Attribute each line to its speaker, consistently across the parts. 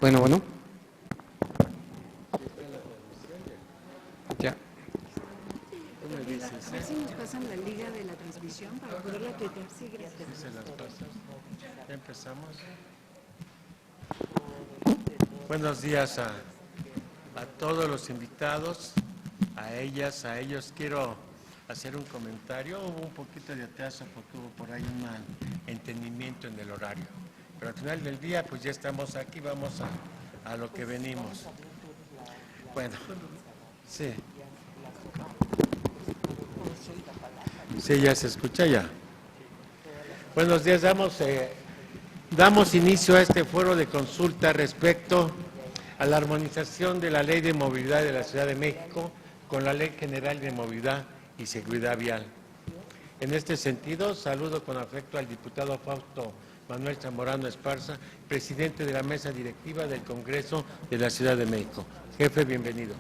Speaker 1: Bueno. Ya.
Speaker 2: A ver si nos pasan la liga de la transmisión para poderla tuitear. Sí, gracias.
Speaker 3: ¿Se las pasas? Ya empezamos. Buenos días a todos los invitados, a ellas, a ellos. Quiero hacer un comentario. Hubo un poquito de atraso porque hubo por ahí un entendimiento en el horario. Pero al final del día, pues ya estamos aquí, vamos a lo que venimos. Bueno, sí. Sí, ya se escucha ya. Buenos días, damos inicio a este foro de consulta respecto a la armonización de la Ley de Movilidad de la Ciudad de México con la Ley General de Movilidad y Seguridad Vial. En este sentido, saludo con afecto al diputado Fausto Manuel Zamorano Esparza, presidente de la mesa directiva del Congreso de la Ciudad de México. Jefe, bienvenido.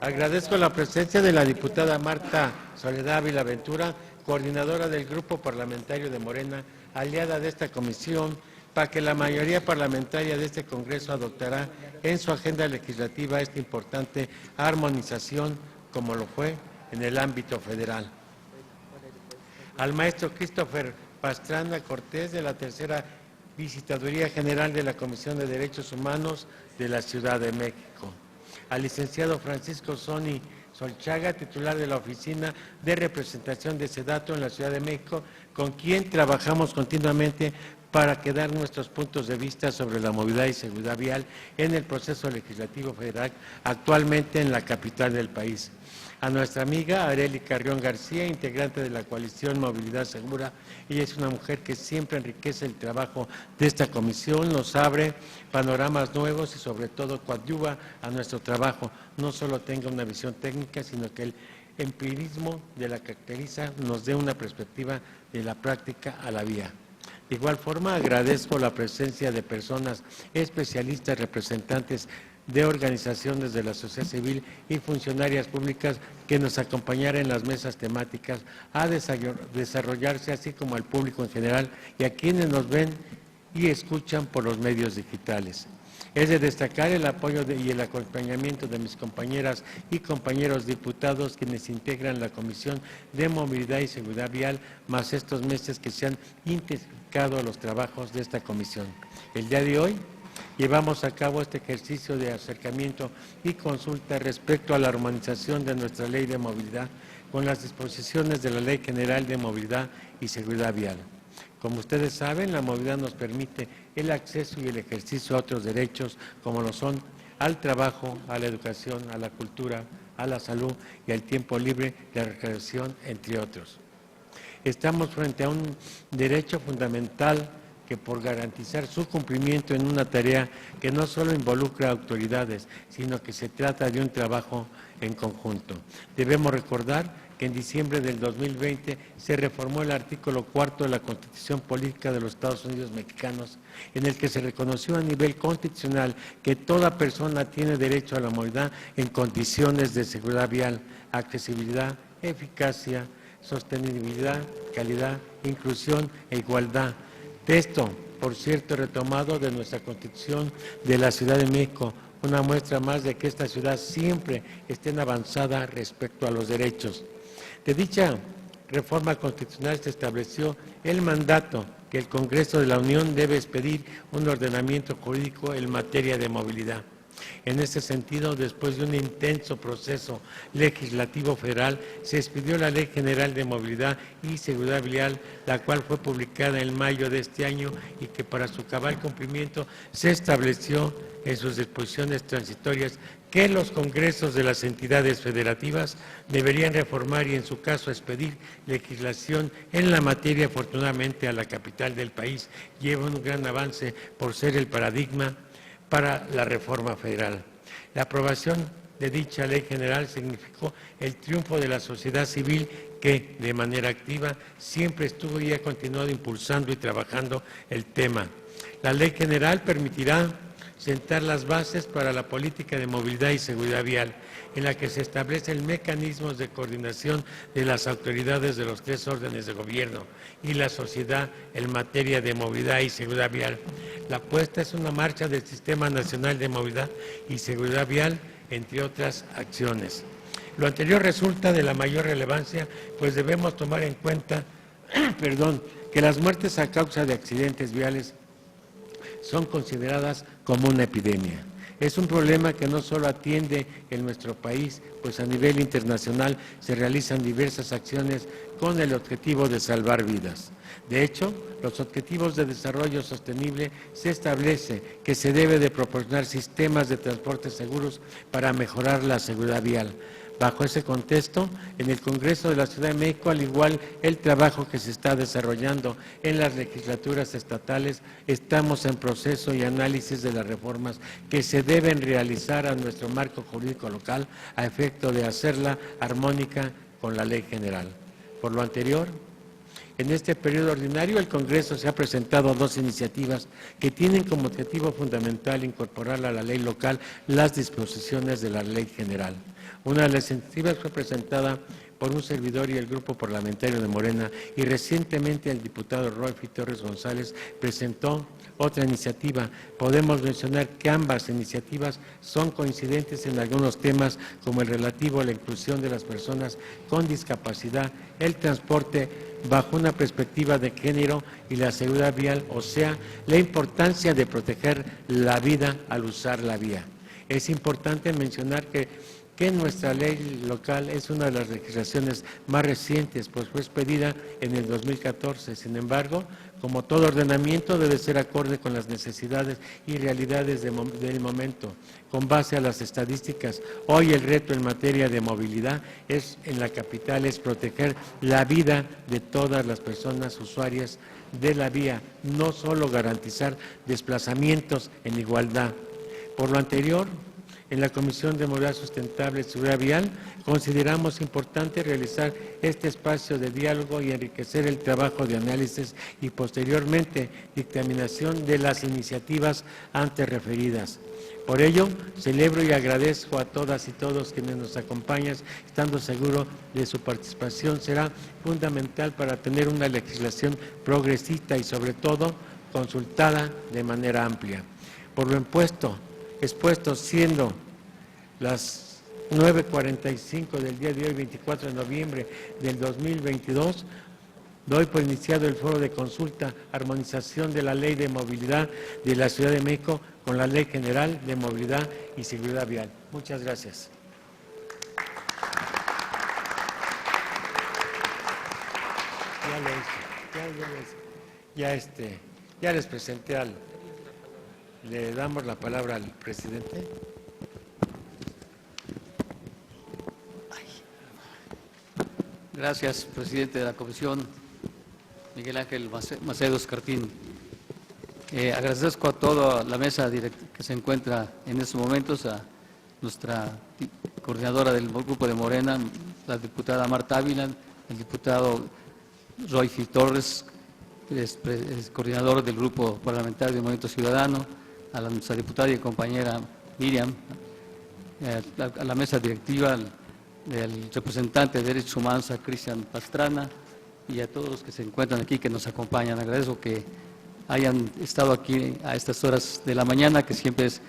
Speaker 3: Agradezco la presencia de la diputada Marta Soledad Ávila Ventura, coordinadora del Grupo Parlamentario de Morena, aliada de esta comisión, para que la mayoría parlamentaria de este Congreso adoptará en su agenda legislativa esta importante armonización, como lo fue en el ámbito federal. Al maestro Christopher Pastrana Cortés, de la Tercera Visitaduría General de la Comisión de Derechos Humanos de la Ciudad de México. Al licenciado Francisco Sony Solchaga, titular de la Oficina de Representación de SEDATU en la Ciudad de México, con quien trabajamos continuamente para dar nuestros puntos de vista sobre la movilidad y seguridad vial en el proceso legislativo federal actualmente en la capital del país. A nuestra amiga Arely Carrión García, integrante de la coalición Movilidad Segura. Ella es una mujer que siempre enriquece el trabajo de esta comisión, nos abre panoramas nuevos y sobre todo coadyuva a nuestro trabajo. No solo tenga una visión técnica, sino que el empirismo de la caracteriza nos dé una perspectiva de la práctica a la vía. De igual forma, agradezco la presencia de personas especialistas, representantes de organizaciones de la sociedad civil y funcionarias públicas que nos acompañaran en las mesas temáticas a desarrollarse, así como al público en general y a quienes nos ven y escuchan por los medios digitales. Es de destacar el apoyo y el acompañamiento de mis compañeras y compañeros diputados quienes integran la Comisión de Movilidad y Seguridad Vial, más estos meses que se han intensificado a los trabajos de esta comisión. El día de hoy llevamos a cabo este ejercicio de acercamiento y consulta respecto a la armonización de nuestra Ley de Movilidad con las disposiciones de la Ley General de Movilidad y Seguridad Vial. Como ustedes saben, la movilidad nos permite el acceso y el ejercicio a otros derechos, como lo son al trabajo, a la educación, a la cultura, a la salud y al tiempo libre, la recreación, entre otros. Estamos frente a un derecho fundamental que por garantizar su cumplimiento en una tarea que no solo involucra a autoridades, sino que se trata de un trabajo en conjunto. Debemos recordar que en diciembre del 2020 se reformó el artículo 4 de la Constitución Política de los Estados Unidos Mexicanos, en el que se reconoció a nivel constitucional que toda persona tiene derecho a la movilidad en condiciones de seguridad vial, accesibilidad, eficacia, sostenibilidad, calidad, inclusión e igualdad. Texto, por cierto, retomado de nuestra Constitución de la Ciudad de México, una muestra más de que esta ciudad siempre esté en avanzada respecto a los derechos. De dicha reforma constitucional se estableció el mandato que el Congreso de la Unión debe expedir un ordenamiento jurídico en materia de movilidad. En este sentido, después de un intenso proceso legislativo federal, se expidió la Ley General de Movilidad y Seguridad Vial, la cual fue publicada en mayo de este año y que para su cabal cumplimiento se estableció en sus disposiciones transitorias que los congresos de las entidades federativas deberían reformar y en su caso expedir legislación en la materia. Afortunadamente, a la capital del país lleva un gran avance por ser el paradigma para la reforma federal. La aprobación de dicha ley general significó el triunfo de la sociedad civil que, de manera activa, siempre estuvo y ha continuado impulsando y trabajando el tema. La ley general permitirá sentar las bases para la política de movilidad y seguridad vial, en la que se establecen mecanismos de coordinación de las autoridades de los tres órdenes de gobierno y la sociedad en materia de movilidad y seguridad vial, La apuesta es una marcha del Sistema Nacional de Movilidad y Seguridad Vial, entre otras acciones. Lo anterior resulta de la mayor relevancia, pues debemos tomar en cuenta que las muertes a causa de accidentes viales son consideradas como una epidemia. Es un problema que no solo atiende en nuestro país, pues a nivel internacional se realizan diversas acciones con el objetivo de salvar vidas. De hecho, los Objetivos de Desarrollo Sostenible se establece que se debe de proporcionar sistemas de transporte seguros para mejorar la seguridad vial. Bajo ese contexto, en el Congreso de la Ciudad de México, al igual el trabajo que se está desarrollando en las legislaturas estatales, estamos en proceso y análisis de las reformas que se deben realizar a nuestro marco jurídico local a efecto de hacerla armónica con la ley general. Por lo anterior, en este periodo ordinario, el Congreso se ha presentado 2 iniciativas que tienen como objetivo fundamental incorporar a la ley local las disposiciones de la ley general. Una de las iniciativas fue presentada por un servidor y el grupo parlamentario de Morena, y recientemente el diputado Rolfi Torres González presentó otra iniciativa. Podemos mencionar que ambas iniciativas son coincidentes en algunos temas, como el relativo a la inclusión de las personas con discapacidad, el transporte bajo una perspectiva de género y la seguridad vial, o sea, la importancia de proteger la vida al usar la vía. Es importante mencionar que nuestra ley local es una de las legislaciones más recientes, pues fue expedida en el 2014. Sin embargo, como todo ordenamiento, debe ser acorde con las necesidades y realidades del momento. Con base a las estadísticas, hoy el reto en materia de movilidad en la capital es proteger la vida de todas las personas usuarias de la vía, no solo garantizar desplazamientos en igualdad. Por lo anterior, en la Comisión de Movilidad Sustentable y Seguridad Vial consideramos importante realizar este espacio de diálogo y enriquecer el trabajo de análisis y posteriormente dictaminación de las iniciativas antes referidas. Por ello, celebro y agradezco a todas y todos quienes nos acompañan, estando seguro de su participación será fundamental para tener una legislación progresista y sobre todo consultada de manera amplia. Por lo expuesto, siendo las 9:45 del día de hoy, 24 de noviembre del 2022, doy por iniciado el foro de consulta, armonización de la Ley de Movilidad de la Ciudad de México con la Ley General de Movilidad y Seguridad Vial. Muchas gracias. Ya les presenté le damos la palabra al presidente.
Speaker 1: Gracias, presidente de la Comisión, Miguel Ángel Macedo Escartín. Agradezco a toda la mesa que se encuentra en estos momentos, a nuestra coordinadora del Grupo de Morena, la diputada Marta Ávila, el diputado Rolfi Torres, coordinador del Grupo Parlamentario de Movimiento Ciudadano, a nuestra diputada y compañera Miriam, a la mesa directiva, del representante de Derechos Humanos, a Cristian Pastrana, y a todos los que se encuentran aquí, que nos acompañan. Agradezco que hayan estado aquí a estas horas de la mañana, que siempre es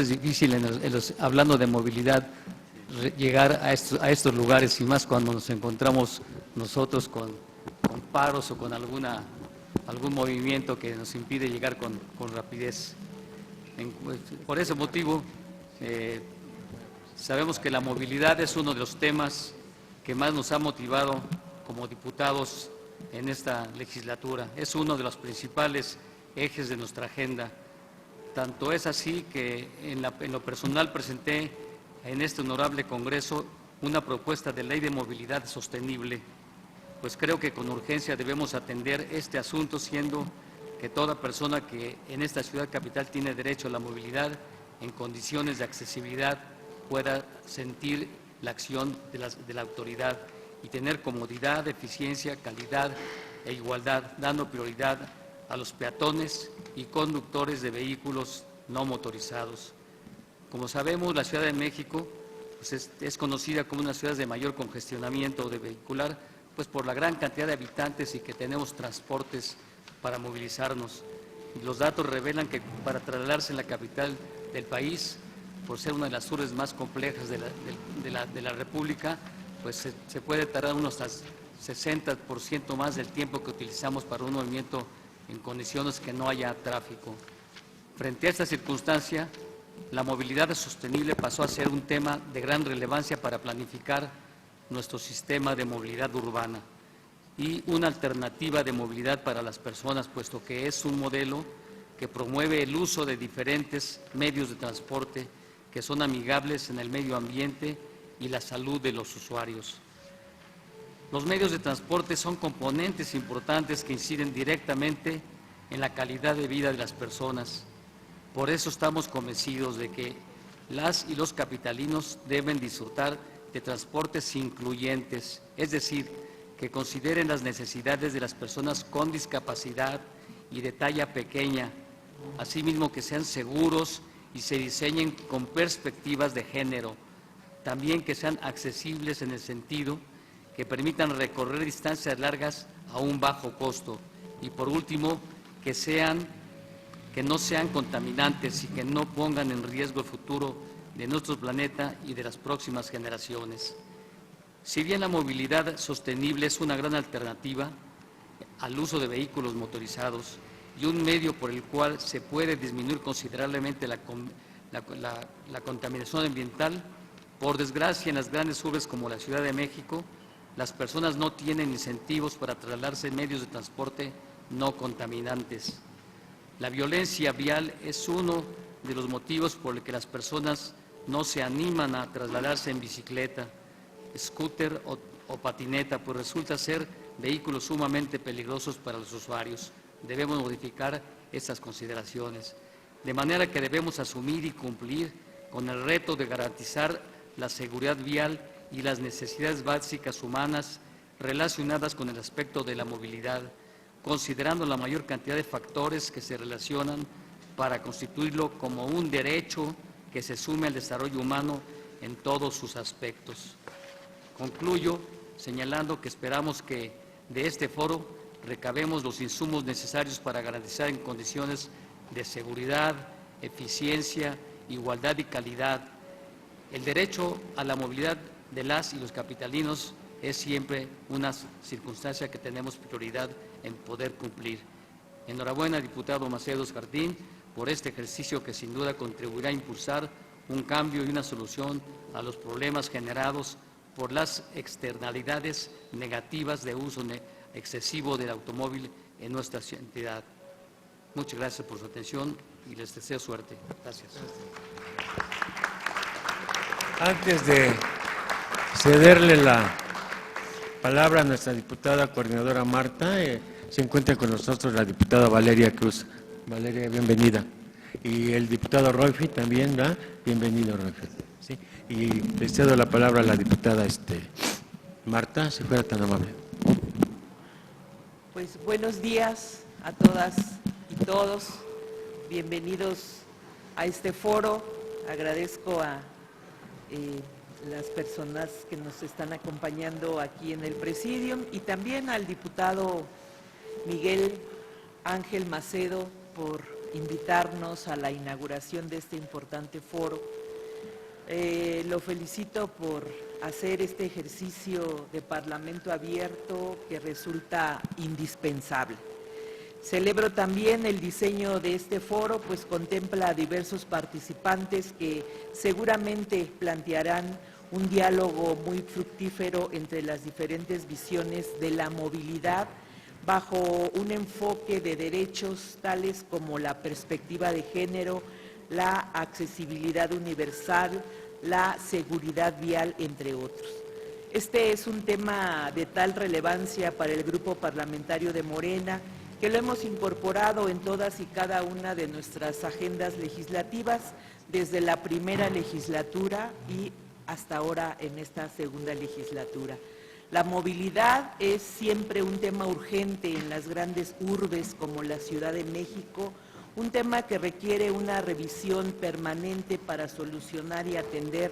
Speaker 1: difícil, hablando de movilidad, llegar a estos lugares, y más cuando nos encontramos nosotros con paros o con algún movimiento que nos impide llegar con rapidez. Por ese motivo, sabemos que la movilidad es uno de los temas que más nos ha motivado como diputados en esta legislatura. Es uno de los principales ejes de nuestra agenda. Tanto es así que en lo personal presenté en este honorable Congreso una propuesta de ley de movilidad sostenible, pues creo que con urgencia debemos atender este asunto, siendo que toda persona que en esta ciudad capital tiene derecho a la movilidad en condiciones de accesibilidad pueda sentir la acción de la autoridad y tener comodidad, eficiencia, calidad e igualdad, dando prioridad a los peatones y conductores de vehículos no motorizados. Como sabemos, la Ciudad de México pues es conocida como una ciudad de mayor congestionamiento de vehicular, pues por la gran cantidad de habitantes y que tenemos transportes para movilizarnos. Los datos revelan que para trasladarse en la capital del país, por ser una de las urbes más complejas de la República, pues se puede tardar unos 60% más del tiempo que utilizamos para un movimiento en condiciones que no haya tráfico. Frente a esta circunstancia, la movilidad sostenible pasó a ser un tema de gran relevancia para planificar nuestro sistema de movilidad urbana y una alternativa de movilidad para las personas, puesto que es un modelo que promueve el uso de diferentes medios de transporte que son amigables en el medio ambiente y la salud de los usuarios. Los medios de transporte son componentes importantes que inciden directamente en la calidad de vida de las personas. Por eso estamos convencidos de que las y los capitalinos deben disfrutar de transportes incluyentes, es decir, que consideren las necesidades de las personas con discapacidad y de talla pequeña, asimismo que sean seguros y se diseñen con perspectivas de género, también que sean accesibles en el sentido que permitan recorrer distancias largas a un bajo costo y por último que no sean contaminantes y que no pongan en riesgo el futuro de nuestro planeta y de las próximas generaciones. Si bien la movilidad sostenible es una gran alternativa al uso de vehículos motorizados y un medio por el cual se puede disminuir considerablemente la contaminación ambiental, por desgracia en las grandes urbes como la Ciudad de México, las personas no tienen incentivos para trasladarse en medios de transporte no contaminantes. La violencia vial es uno de los motivos por el que las personas no se animan a trasladarse en bicicleta, scooter o patineta, pues resulta ser vehículos sumamente peligrosos para los usuarios. Debemos modificar estas consideraciones, de manera que debemos asumir y cumplir con el reto de garantizar la seguridad vial y las necesidades básicas humanas relacionadas con el aspecto de la movilidad, considerando la mayor cantidad de factores que se relacionan para constituirlo como un derecho que se sume al desarrollo humano en todos sus aspectos. Concluyo señalando que esperamos que de este foro recabemos los insumos necesarios para garantizar en condiciones de seguridad, eficiencia, igualdad y calidad. El derecho a la movilidad de las y los capitalinos es siempre una circunstancia que tenemos prioridad en poder cumplir. Enhorabuena, diputado Macedo Escartín, por este ejercicio que sin duda contribuirá a impulsar un cambio y una solución a los problemas generados por las externalidades negativas de uso excesivo del automóvil en nuestra entidad. Muchas gracias por su atención y les deseo suerte. Gracias.
Speaker 3: Antes de cederle la palabra a nuestra diputada coordinadora Marta, se encuentra con nosotros la diputada Valeria Cruz. Valeria, bienvenida. Y el diputado Roifi también, ¿verdad? Bienvenido, Roifi. ¿Sí? Y le cedo la palabra a la diputada Marta, si fuera tan amable.
Speaker 4: Pues buenos días a todas y todos. Bienvenidos a este foro. Agradezco a las personas que nos están acompañando aquí en el Presidium y también al diputado Miguel Ángel Macedo por invitarnos a la inauguración de este importante foro. Lo felicito por hacer este ejercicio de parlamento abierto que resulta indispensable. Celebro también el diseño de este foro, pues contempla a diversos participantes que seguramente plantearán un diálogo muy fructífero entre las diferentes visiones de la movilidad bajo un enfoque de derechos tales como la perspectiva de género, la accesibilidad universal, la seguridad vial, entre otros. Este es un tema de tal relevancia para el Grupo Parlamentario de Morena que lo hemos incorporado en todas y cada una de nuestras agendas legislativas desde la primera legislatura y hasta ahora en esta segunda legislatura. La movilidad es siempre un tema urgente en las grandes urbes como la Ciudad de México, un tema que requiere una revisión permanente para solucionar y atender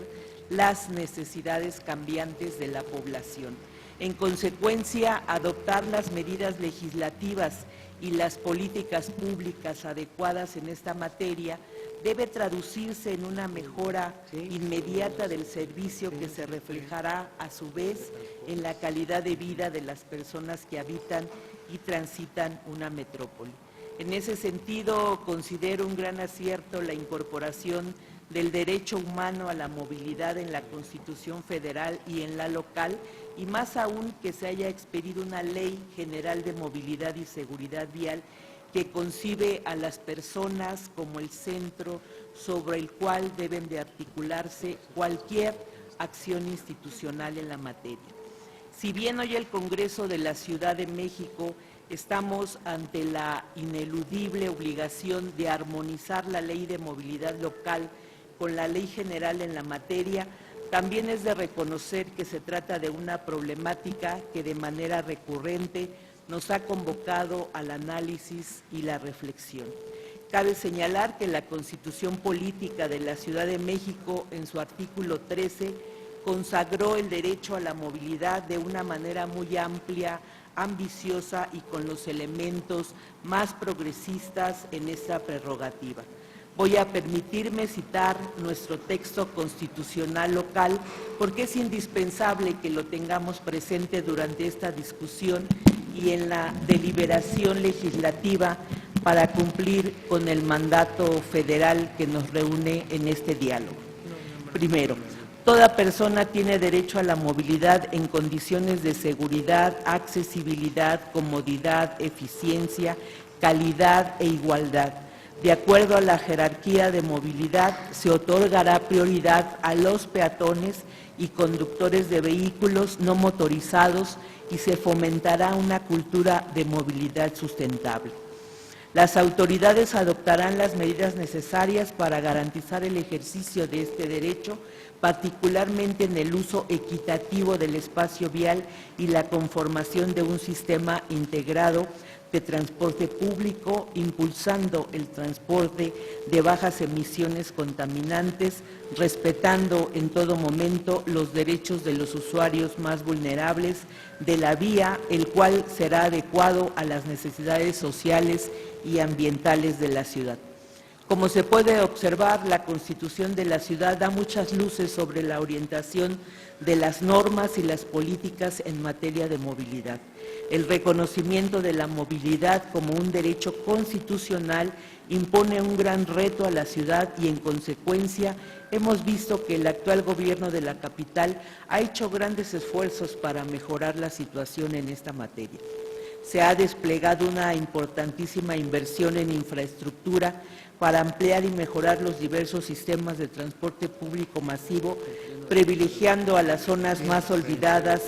Speaker 4: las necesidades cambiantes de la población. En consecuencia, adoptar las medidas legislativas y las políticas públicas adecuadas en esta materia debe traducirse en una mejora inmediata del servicio que se reflejará a su vez en la calidad de vida de las personas que habitan y transitan una metrópoli. En ese sentido, considero un gran acierto la incorporación del derecho humano a la movilidad en la Constitución Federal y en la local, y más aún que se haya expedido una Ley General de Movilidad y Seguridad Vial que concibe a las personas como el centro sobre el cual deben de articularse cualquier acción institucional en la materia. Si bien hoy el Congreso de la Ciudad de México estamos ante la ineludible obligación de armonizar la Ley de Movilidad Local con la Ley General en la materia, también es de reconocer que se trata de una problemática que de manera recurrente nos ha convocado al análisis y la reflexión. Cabe señalar que la Constitución Política de la Ciudad de México, en su artículo 13, consagró el derecho a la movilidad de una manera muy amplia, ambiciosa y con los elementos más progresistas en esta prerrogativa. Voy a permitirme citar nuestro texto constitucional local porque es indispensable que lo tengamos presente durante esta discusión y en la deliberación legislativa para cumplir con el mandato federal que nos reúne en este diálogo. Primero, toda persona tiene derecho a la movilidad en condiciones de seguridad, accesibilidad, comodidad, eficiencia, calidad e igualdad. De acuerdo a la jerarquía de movilidad, se otorgará prioridad a los peatones y conductores de vehículos no motorizados y se fomentará una cultura de movilidad sustentable. Las autoridades adoptarán las medidas necesarias para garantizar el ejercicio de este derecho, particularmente en el uso equitativo del espacio vial y la conformación de un sistema integrado de transporte público, impulsando el transporte de bajas emisiones contaminantes, respetando en todo momento los derechos de los usuarios más vulnerables de la vía, el cual será adecuado a las necesidades sociales y ambientales de la ciudad. Como se puede observar, la Constitución de la ciudad da muchas luces sobre la orientación de las normas y las políticas en materia de movilidad. El reconocimiento de la movilidad como un derecho constitucional impone un gran reto a la ciudad y, en consecuencia, hemos visto que el actual gobierno de la capital ha hecho grandes esfuerzos para mejorar la situación en esta materia. Se ha desplegado una importantísima inversión en infraestructura para ampliar y mejorar los diversos sistemas de transporte público masivo, privilegiando a las zonas más olvidadas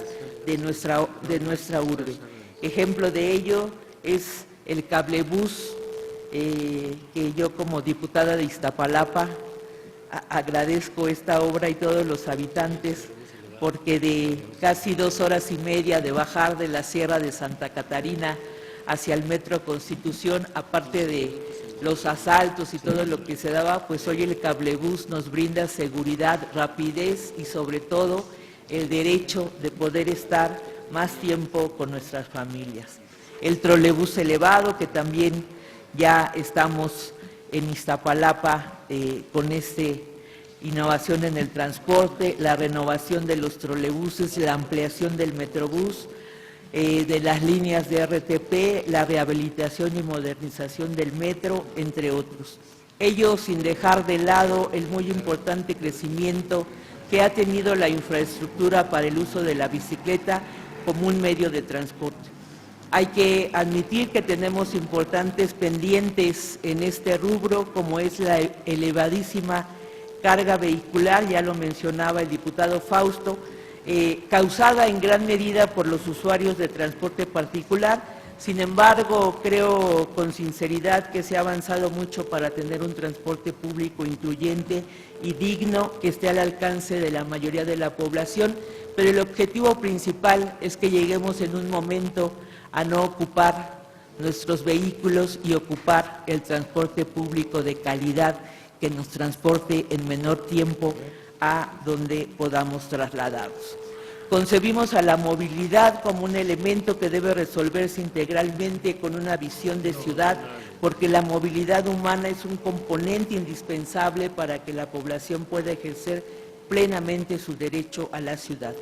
Speaker 4: de nuestra urbe. Ejemplo de ello es el cablebús, que yo como diputada de Iztapalapa agradezco esta obra y todos los habitantes, porque de casi 2 horas y media de bajar de la Sierra de Santa Catarina hacia el Metro Constitución, aparte de los asaltos y todo lo que se daba, pues hoy el cablebús nos brinda seguridad, rapidez y sobre todo el derecho de poder estar más tiempo con nuestras familias. El trolebús elevado, que también ya estamos en Iztapalapa con innovación en el transporte, la renovación de los trolebuses, la ampliación del metrobús, de las líneas de RTP, la rehabilitación y modernización del metro, entre otros. Ello sin dejar de lado el muy importante crecimiento que ha tenido la infraestructura para el uso de la bicicleta como un medio de transporte. Hay que admitir que tenemos importantes pendientes en este rubro, como es la elevadísima carga vehicular, ya lo mencionaba el diputado Fausto, causada en gran medida por los usuarios de transporte particular. Sin embargo, creo con sinceridad que se ha avanzado mucho para tener un transporte público incluyente y digno que esté al alcance de la mayoría de la población, pero el objetivo principal es que lleguemos en un momento a no ocupar nuestros vehículos y ocupar el transporte público de calidad que nos transporte en menor tiempo a donde podamos trasladarnos. Concebimos a la movilidad como un elemento que debe resolverse integralmente con una visión de ciudad, porque la movilidad humana es un componente indispensable para que la población pueda ejercer plenamente su derecho a la ciudad.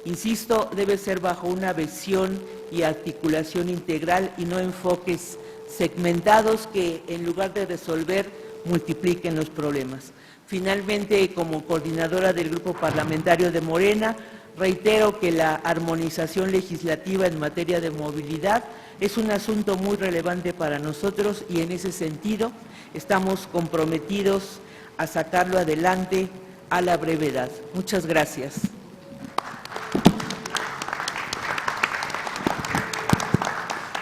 Speaker 4: Insisto, debe ser bajo una visión y articulación integral y no enfoques segmentados que, en lugar de resolver, multipliquen los problemas. Finalmente, como coordinadora del Grupo Parlamentario de Morena, reitero que la armonización legislativa en materia de movilidad es un asunto muy relevante para nosotros y en ese sentido estamos comprometidos a sacarlo adelante a la brevedad. Muchas gracias.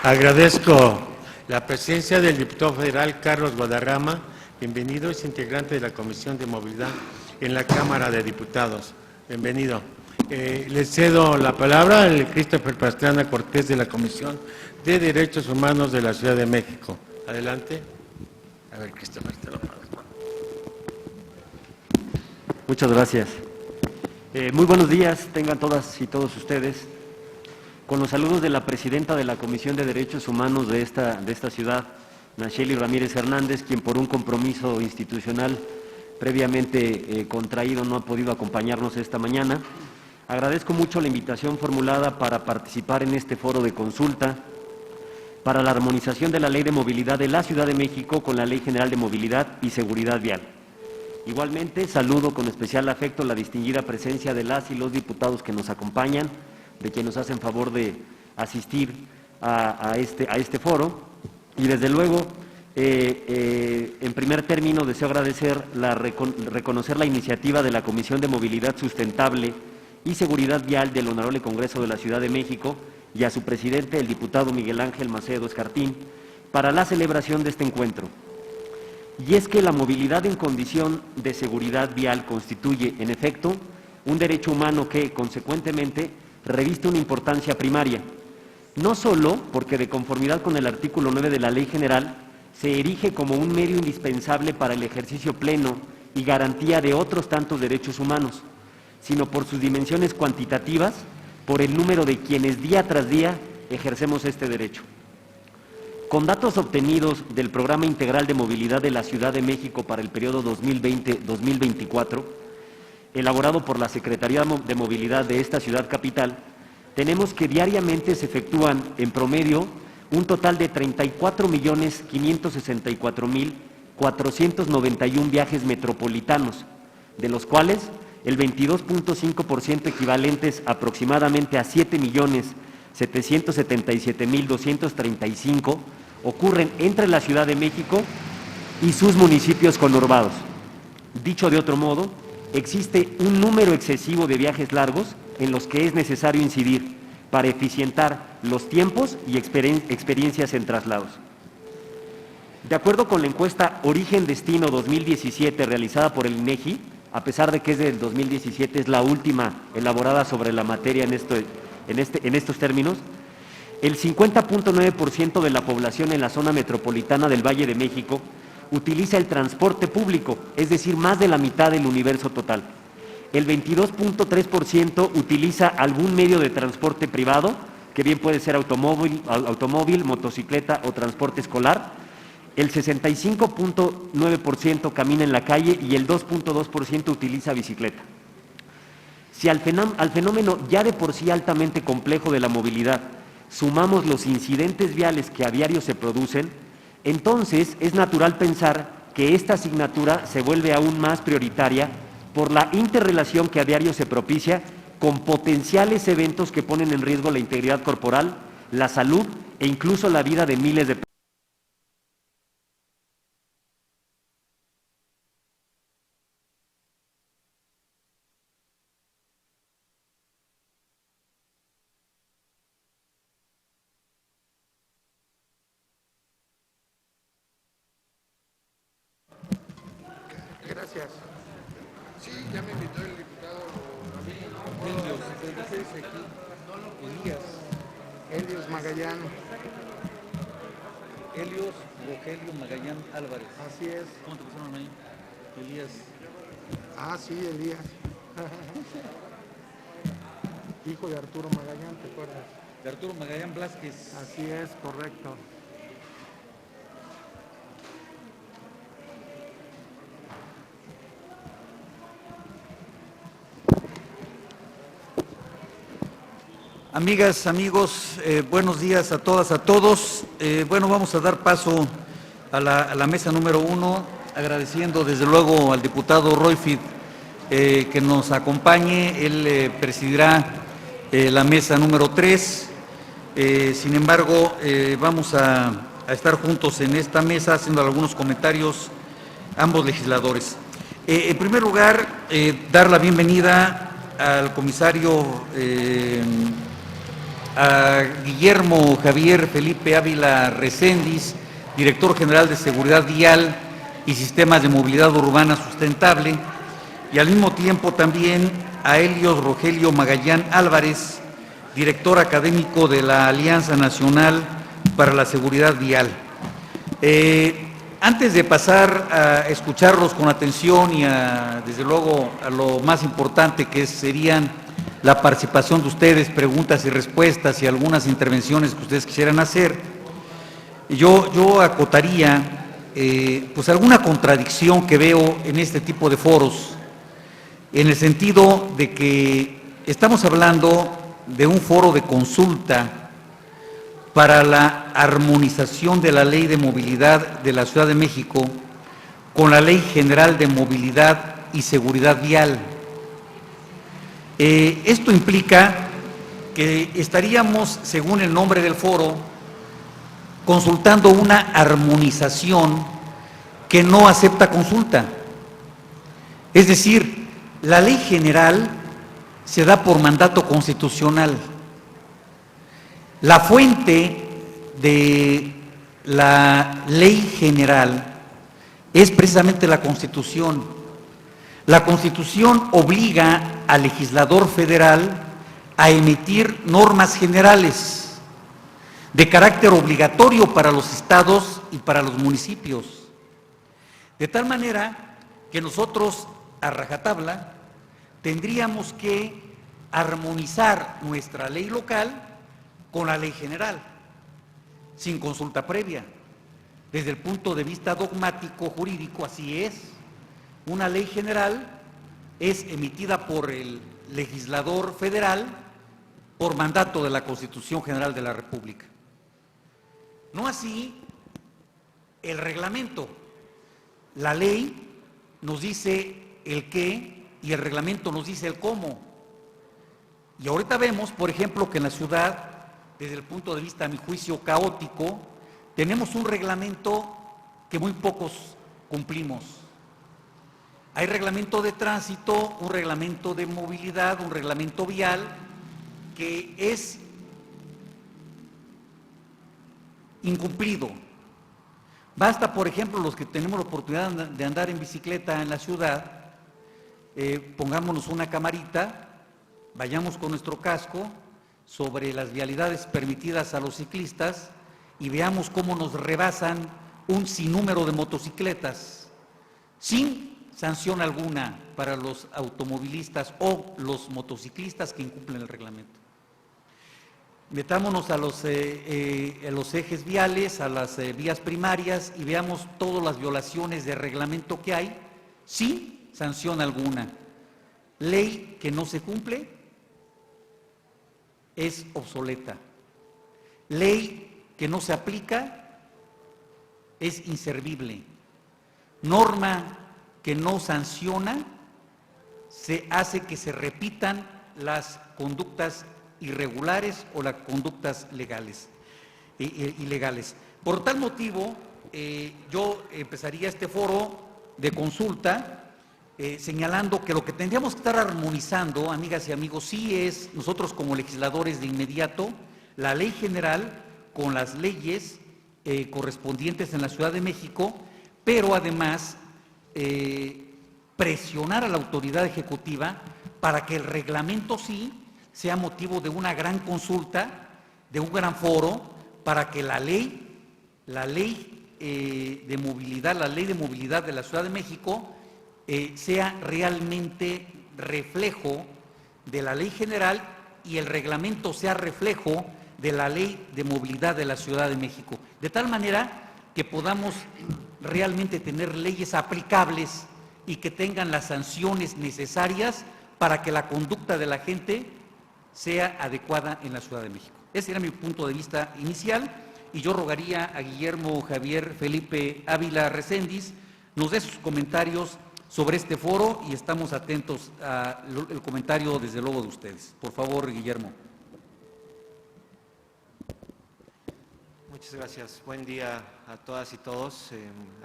Speaker 3: Agradezco la presencia del diputado federal Carlos Guadarrama. Bienvenido, es integrante de la Comisión de Movilidad en la Cámara de Diputados. Bienvenido. Le cedo la palabra al Christopher Pastrana Cortés de la Comisión de Derechos Humanos de la Ciudad de México. Adelante. A ver, Christopher, te lo paso.
Speaker 5: Muchas gracias. Muy buenos días, tengan todas y todos ustedes. Con los saludos de la presidenta de la Comisión de Derechos Humanos de esta ciudad, Nacheli Ramírez Hernández, quien por un compromiso institucional previamente contraído no ha podido acompañarnos esta mañana. Agradezco mucho la invitación formulada para participar en este foro de consulta para la armonización de la Ley de Movilidad de la Ciudad de México con la Ley General de Movilidad y Seguridad Vial. Igualmente, saludo con especial afecto la distinguida presencia de las y los diputados que nos acompañan, de quienes nos hacen favor de asistir a este foro. Y desde luego, en primer término, deseo agradecer, reconocer la iniciativa de la Comisión de Movilidad Sustentable y Seguridad Vial del Honorable Congreso de la Ciudad de México y a su presidente, el diputado Miguel Ángel Macedo Escartín, para la celebración de este encuentro. Y es que la movilidad en condición de seguridad vial constituye, en efecto, un derecho humano que, consecuentemente, reviste una importancia primaria, no solo porque, de conformidad con el artículo 9 de la Ley General, se erige como un medio indispensable para el ejercicio pleno y garantía de otros tantos derechos humanos, sino por sus dimensiones cuantitativas, por el número de quienes día tras día ejercemos este derecho. Con datos obtenidos del Programa Integral de Movilidad de la Ciudad de México para el periodo 2020-2024, elaborado por la Secretaría de Movilidad de esta ciudad capital, tenemos que diariamente se efectúan en promedio un total de 34.564.491 viajes metropolitanos, de los cuales el 22.5% equivalentes aproximadamente a 7.777.235 ocurren entre la Ciudad de México y sus municipios conurbados. Dicho de otro modo, existe un número excesivo de viajes largos en los que es necesario incidir para eficientar los tiempos y experiencias en traslados. De acuerdo con la encuesta Origen-Destino 2017 realizada por el INEGI, a pesar de que es del 2017, es la última elaborada sobre la materia en estos términos, el 50.9% de la población en la zona metropolitana del Valle de México utiliza el transporte público, es decir, más de la mitad del universo total. El 22.3% utiliza algún medio de transporte privado, que bien puede ser automóvil, motocicleta o transporte escolar. El 65.9% camina en la calle y el 2.2% utiliza bicicleta. Si al fenómeno ya de por sí altamente complejo de la movilidad sumamos los incidentes viales que a diario se producen, entonces es natural pensar que esta asignatura se vuelve aún más prioritaria por la interrelación que a diario se propicia con potenciales eventos que ponen en riesgo la integridad corporal, la salud e incluso la vida de miles de personas.
Speaker 3: Gracias. Sí, ya me invitó el diputado Helios Magallán.
Speaker 6: Helios Rogelio Magallán Álvarez.
Speaker 3: Así es.
Speaker 6: ¿Cómo te pusieron ahí? Elías.
Speaker 3: Ah, sí, Elías. Hijo de Arturo Magallán, ¿te acuerdas?
Speaker 6: De Arturo Magallán Blázquez.
Speaker 3: Así es, correcto.
Speaker 6: Amigas, amigos, buenos días a todas, a todos. Bueno, vamos a dar paso a la mesa número 1, agradeciendo desde luego al diputado Roifid que nos acompañe. Él presidirá la mesa número 3. Sin embargo, vamos a estar juntos en esta mesa haciendo algunos comentarios ambos legisladores. En primer lugar, dar la bienvenida al comisario a Guillermo Javier Felipe Ávila Recendis, director general de Seguridad Vial y Sistemas de Movilidad Urbana Sustentable, y al mismo tiempo también a Helios Rogelio Magallán Álvarez, director académico de la Alianza Nacional para la Seguridad Vial. Antes de pasar a escucharlos con atención y desde luego a lo más importante que serían la participación de ustedes, preguntas y respuestas y algunas intervenciones que ustedes quisieran hacer, yo acotaría pues alguna contradicción que veo en este tipo de foros, en el sentido de que estamos hablando de un foro de consulta para la armonización de la Ley de Movilidad de la Ciudad de México con la Ley General de Movilidad y Seguridad Vial. Esto implica que estaríamos, según el nombre del foro, consultando una armonización que no acepta consulta. Es decir, la ley general se da por mandato constitucional. La fuente de la ley general es precisamente la Constitución. La Constitución obliga al legislador federal a emitir normas generales de carácter obligatorio para los estados y para los municipios. De tal manera que nosotros, a rajatabla, tendríamos que armonizar nuestra ley local con la ley general, sin consulta previa. Desde el punto de vista dogmático, jurídico, así es. Una ley general es emitida por el legislador federal por mandato de la Constitución General de la República. No así el reglamento. La ley nos dice el qué y el reglamento nos dice el cómo. Y ahorita vemos, por ejemplo, que en la ciudad, desde el punto de vista, a mi juicio, caótico, tenemos un reglamento que muy pocos cumplimos. Hay reglamento de tránsito, un reglamento de movilidad, un reglamento vial, que es incumplido. Basta, por ejemplo, los que tenemos la oportunidad de andar en bicicleta en la ciudad, pongámonos una camarita, vayamos con nuestro casco sobre las vialidades permitidas a los ciclistas y veamos cómo nos rebasan un sinnúmero de motocicletas sin sanción alguna para los automovilistas o los motociclistas que incumplen el reglamento. Metámonos a los ejes viales, a las vías primarias y veamos todas las violaciones de reglamento que hay sin sanción alguna. Ley que no se cumple es obsoleta. Ley que no se aplica es inservible. Norma que no sanciona se hace que se repitan las conductas irregulares o las conductas legales, ilegales. Por tal motivo, yo empezaría este foro de consulta señalando que lo que tendríamos que estar armonizando, amigas y amigos, sí es nosotros como legisladores de inmediato, la ley general con las leyes correspondientes en la Ciudad de México, pero además presionar a la autoridad ejecutiva para que el reglamento sí sea motivo de una gran consulta, de un gran foro, para que la ley de movilidad de la Ciudad de México sea realmente reflejo de la ley general y el reglamento sea reflejo de la Ley de Movilidad de la Ciudad de México, de tal manera que podamos realmente tener leyes aplicables y que tengan las sanciones necesarias para que la conducta de la gente sea adecuada en la Ciudad de México. Ese era mi punto de vista inicial, y yo rogaría a Guillermo Javier Felipe Ávila Recendis nos dé sus comentarios sobre este foro, y estamos atentos al comentario, desde luego, de ustedes. Por favor, Guillermo.
Speaker 7: Muchas gracias. Buen día a todas y todos.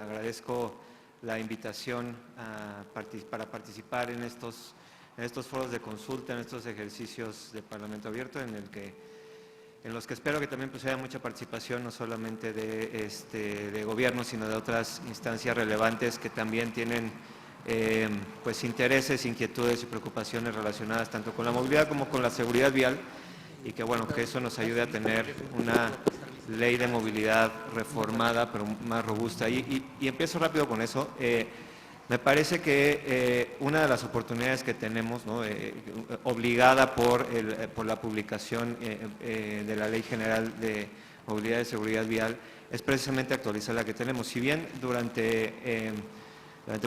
Speaker 7: Agradezco la invitación para participar en estos foros de consulta, en estos ejercicios de Parlamento Abierto, en los que espero que también pues haya mucha participación, no solamente de gobierno, sino de otras instancias relevantes que también tienen pues intereses, inquietudes y preocupaciones relacionadas tanto con la movilidad como con la seguridad vial, y que bueno, que eso nos ayude a tener una ley de movilidad reformada, pero más robusta. Y empiezo rápido con eso. Me parece que una de las oportunidades que tenemos, ¿no?, obligada por la publicación de la Ley General de Movilidad y Seguridad Vial, es precisamente actualizar la que tenemos. Si bien durante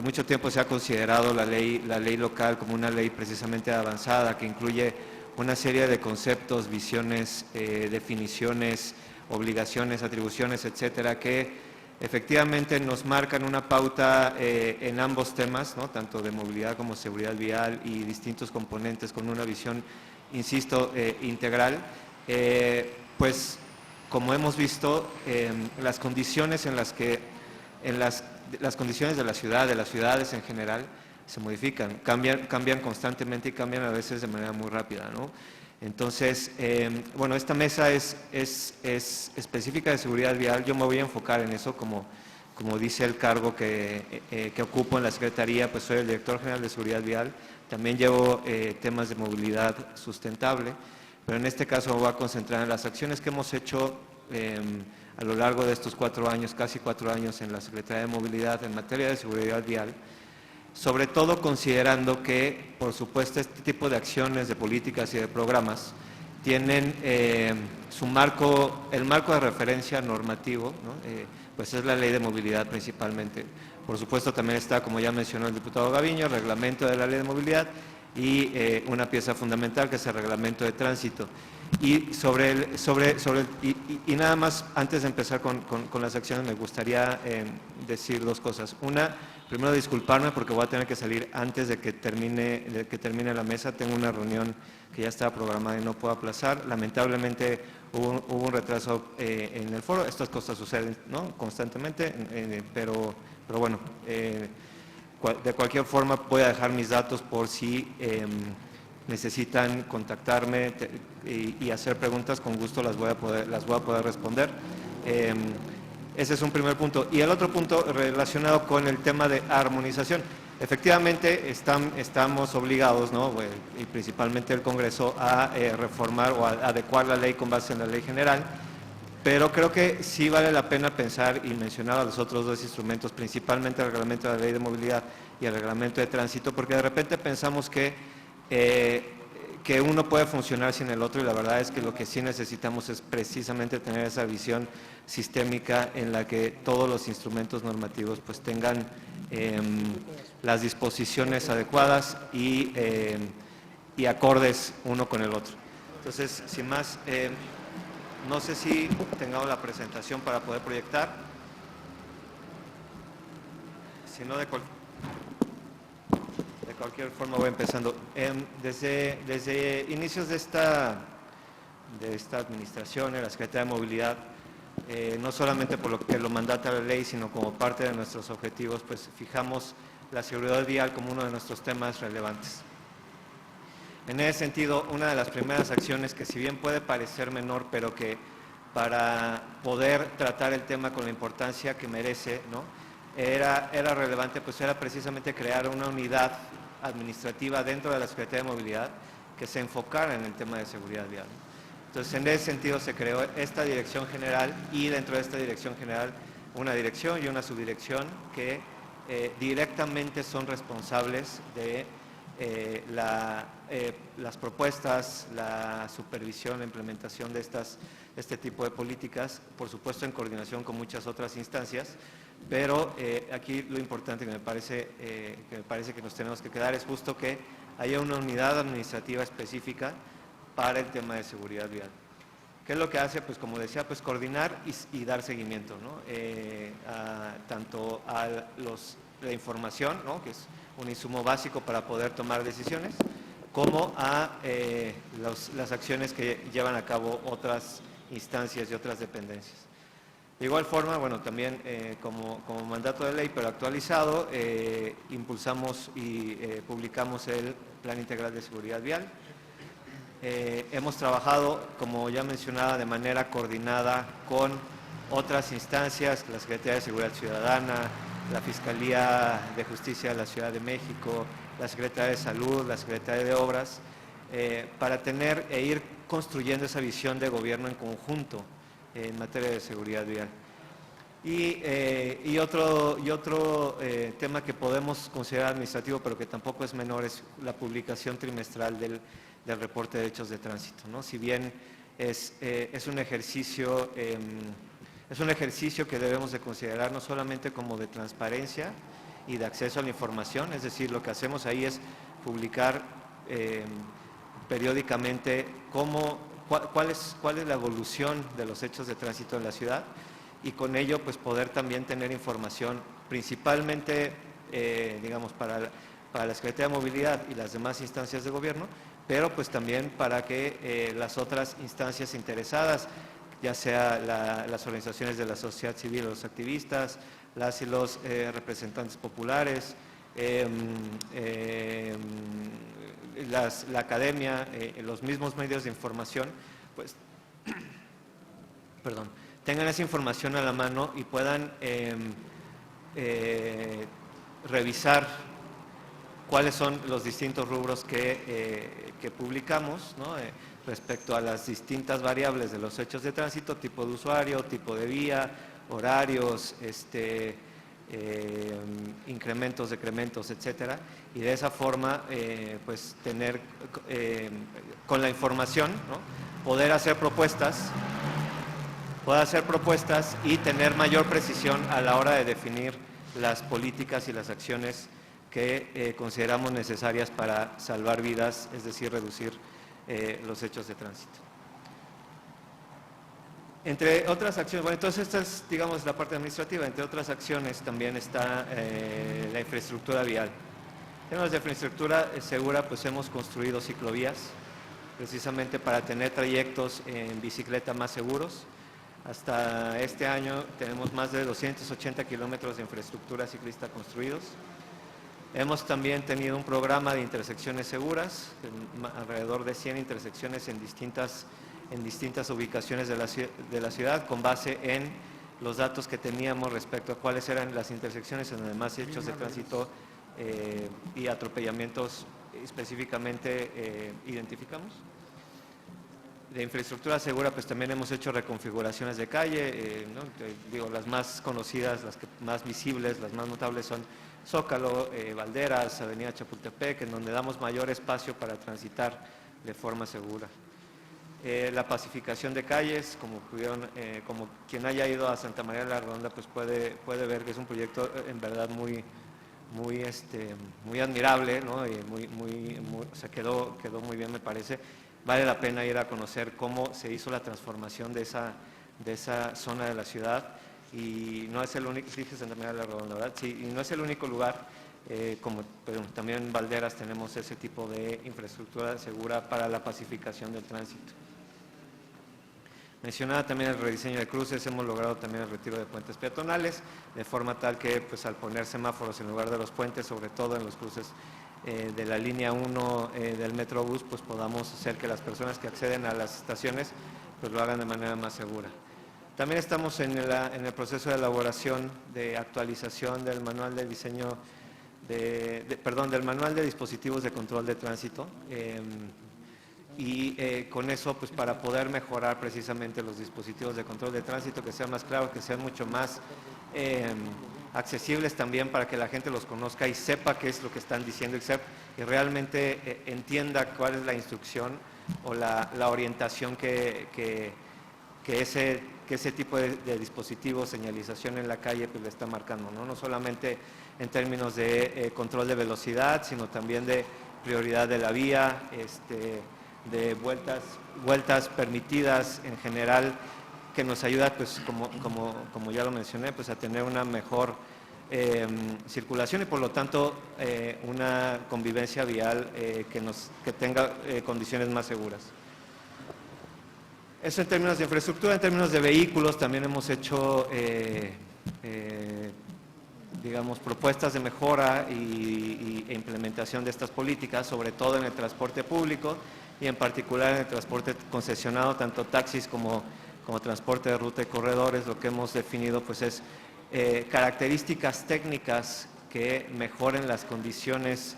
Speaker 7: mucho tiempo se ha considerado la ley local como una ley precisamente avanzada, que incluye una serie de conceptos, visiones, definiciones, obligaciones, atribuciones, etcétera, que efectivamente nos marcan una pauta en ambos temas, ¿no?, tanto de movilidad como seguridad vial, y distintos componentes con una visión, insisto, integral. Pues como hemos visto, las condiciones las condiciones de la ciudad, de las ciudades en general, se modifican, cambian constantemente, y cambian a veces de manera muy rápida, ¿no? Entonces, bueno, esta mesa es específica de seguridad vial. Yo me voy a enfocar en eso, como dice el cargo que ocupo en la Secretaría, pues soy el Director General de Seguridad Vial. También llevo temas de movilidad sustentable, pero en este caso me voy a concentrar en las acciones que hemos hecho a lo largo de estos 4 años, casi 4 años en la Secretaría de Movilidad en materia de seguridad vial, sobre todo considerando que, por supuesto, este tipo de acciones, de políticas y de programas tienen el marco de referencia normativo, ¿no?, pues es la Ley de Movilidad principalmente. Por supuesto, también está, como ya mencionó el diputado Gaviño, el reglamento de la Ley de Movilidad, y una pieza fundamental que es el reglamento de tránsito. Y y nada más, antes de empezar con las acciones, me gustaría decir 2 cosas. Una, primero disculparme porque voy a tener que salir antes de que termine la mesa. Tengo una reunión que ya estaba programada y no puedo aplazar. Lamentablemente hubo un retraso en el foro. Estas cosas suceden, ¿no?, constantemente, pero bueno, de cualquier forma voy a dejar mis datos por si necesitan contactarme y hacer preguntas. Con gusto las voy a poder responder. Ese es un primer punto. Y el otro punto relacionado con el tema de armonización. Efectivamente, estamos obligados, ¿no?, y principalmente el Congreso, a reformar o a adecuar la ley con base en la Ley General, pero creo que sí vale la pena pensar y mencionar a los otros 2 instrumentos, principalmente el reglamento de la Ley de Movilidad y el reglamento de tránsito, porque de repente pensamos que uno puede funcionar sin el otro, y la verdad es que lo que sí necesitamos es precisamente tener esa visión sistémica en la que todos los instrumentos normativos pues tengan las disposiciones adecuadas y acordes uno con el otro. Entonces, sin más, no sé si tengamos la presentación para poder proyectar. Si no, de cualquier forma voy empezando. Desde inicios de esta administración, en la Secretaría de Movilidad, no solamente por lo que lo mandata la ley, sino como parte de nuestros objetivos, pues fijamos la seguridad vial como uno de nuestros temas relevantes. En ese sentido, una de las primeras acciones, que si bien puede parecer menor, pero que para poder tratar el tema con la importancia que merece, ¿no?, era relevante, pues era precisamente crear una unidad administrativa dentro de la Secretaría de Movilidad que se enfocara en el tema de seguridad vial. Entonces, en ese sentido se creó esta dirección general, y dentro de esta dirección general una dirección y una subdirección que directamente son responsables de las propuestas, la supervisión, la implementación de este tipo de políticas, por supuesto en coordinación con muchas otras instancias, pero aquí lo importante que me parece que nos tenemos que quedar es justo que haya una unidad administrativa específica para el tema de seguridad vial. ¿Qué es lo que hace? Pues como decía, pues coordinar y dar seguimiento, ¿no? Tanto a la información, ¿no? Que es un insumo básico para poder tomar decisiones, como a las acciones que llevan a cabo otras instancias y otras dependencias. De igual forma, bueno, también como mandato de ley, pero actualizado, impulsamos y publicamos el Plan Integral de Seguridad Vial. Hemos trabajado, como ya mencionaba, de manera coordinada con otras instancias, la Secretaría de Seguridad Ciudadana, la Fiscalía de Justicia de la Ciudad de México, la Secretaría de Salud, la Secretaría de Obras, para tener e ir construyendo esa visión de gobierno en conjunto en materia de seguridad vial. Y otro tema que podemos considerar administrativo, pero que tampoco es menor, es la publicación trimestral del reporte de hechos de tránsito, ¿no? Si bien es un ejercicio que debemos de considerar no solamente como de transparencia y de acceso a la información, es decir, lo que hacemos ahí es publicar periódicamente cuál es la evolución de los hechos de tránsito en la ciudad, y con ello pues poder también tener información principalmente, digamos, para la Secretaría de Movilidad y las demás instancias de gobierno, pero pues también para que las otras instancias interesadas, ya sea las organizaciones de la sociedad civil, los activistas, las y los representantes populares, la academia, los mismos medios de información, pues, tengan esa información a la mano y puedan revisar cuáles son los distintos rubros que publicamos, ¿no? Respecto a las distintas variables de los hechos de tránsito, tipo de usuario, tipo de vía, horarios, incrementos, decrementos, etcétera, y de esa forma pues tener con la información, ¿no? poder hacer propuestas y tener mayor precisión a la hora de definir las políticas y las acciones que consideramos necesarias para salvar vidas, es decir, reducir los hechos de tránsito. Entre otras acciones, bueno, entonces esta es, digamos, la parte administrativa. Entre otras acciones también está la infraestructura vial. En términos de infraestructura segura, pues hemos construido ciclovías, precisamente para tener trayectos en bicicleta más seguros. Hasta este año tenemos más de 280 kilómetros de infraestructura ciclista construidos. Hemos también tenido un programa de intersecciones seguras, alrededor de 100 intersecciones en distintas ubicaciones de la ciudad, con base en los datos que teníamos respecto a cuáles eran las intersecciones en donde más hechos de tránsito y atropellamientos específicamente identificamos. De infraestructura segura, pues también hemos hecho reconfiguraciones de calle, ¿no? Digo, las más conocidas, las más visibles, las más notables son Zócalo, Valderas, Avenida Chapultepec, en donde damos mayor espacio para transitar de forma segura. La pacificación de calles, como quien haya ido a Santa María de la Redonda, pues puede ver que es un proyecto en verdad muy admirable, ¿no? Y o sea, quedó muy bien, me parece. Vale la pena ir a conocer cómo se hizo la transformación de esa zona de la ciudad, y no es el único, dije Santa María de la Redonda, ¿verdad? Sí, y no es el único lugar, pero también en Valderas tenemos ese tipo de infraestructura segura para la pacificación del tránsito. Mencionaba también el rediseño de cruces, hemos logrado también el retiro de puentes peatonales, de forma tal que pues al poner semáforos en lugar de los puentes, sobre todo en los cruces de la línea 1 del Metrobús, pues podamos hacer que las personas que acceden a las estaciones pues lo hagan de manera más segura. También estamos en el proceso de elaboración, de actualización del manual de diseño, del manual de dispositivos de control de tránsito, y con eso pues para poder mejorar precisamente los dispositivos de control de tránsito, que sean más claros, que sean mucho más accesibles también para que la gente los conozca y sepa qué es lo que están diciendo y realmente entienda cuál es la instrucción o la orientación que ese tipo de dispositivo, señalización en la calle, pues le está marcando, ¿no? No solamente en términos de control de velocidad, sino también de prioridad de la vía, de vueltas permitidas en general, que nos ayuda, pues como ya lo mencioné, pues a tener una mejor circulación y por lo tanto una convivencia vial que tenga condiciones más seguras. Eso en términos de infraestructura. En términos de vehículos también hemos hecho digamos, propuestas de mejora e implementación de estas políticas, sobre todo en el transporte público y en particular en el transporte concesionado, tanto taxis como transporte de ruta y corredores. Lo que hemos definido pues es características técnicas que mejoren las condiciones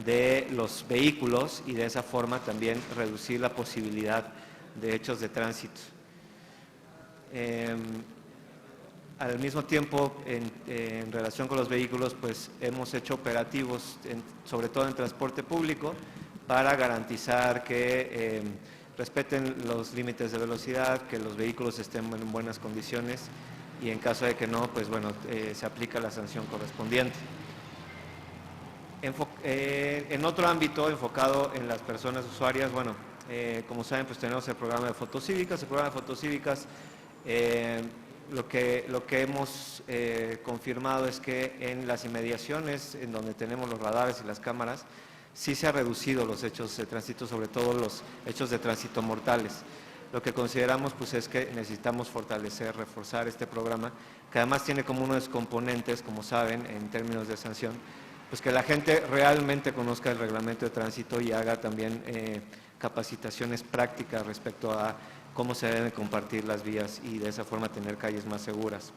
Speaker 7: de los vehículos y de esa forma también reducir la posibilidad de hechos de tránsito. Al mismo tiempo, en relación con los vehículos, pues hemos hecho operativos, sobre todo en transporte público, para garantizar que respeten los límites de velocidad, que los vehículos estén en buenas condiciones y en caso de que no, pues bueno, se aplica la sanción correspondiente. En otro ámbito enfocado en las personas usuarias, bueno, como saben, pues tenemos el programa de fotocívicas. El programa de fotocívicas, lo que hemos confirmado es que en las inmediaciones, en donde tenemos los radares y las cámaras, sí se ha reducido los hechos de tránsito, sobre todo los hechos de tránsito mortales. Lo que consideramos pues es que necesitamos fortalecer, reforzar este programa, que además tiene como uno de los componentes, como saben, en términos de sanción, pues que la gente realmente conozca el reglamento de tránsito y haga también capacitaciones prácticas respecto a cómo se deben compartir las vías y de esa forma tener calles más seguras.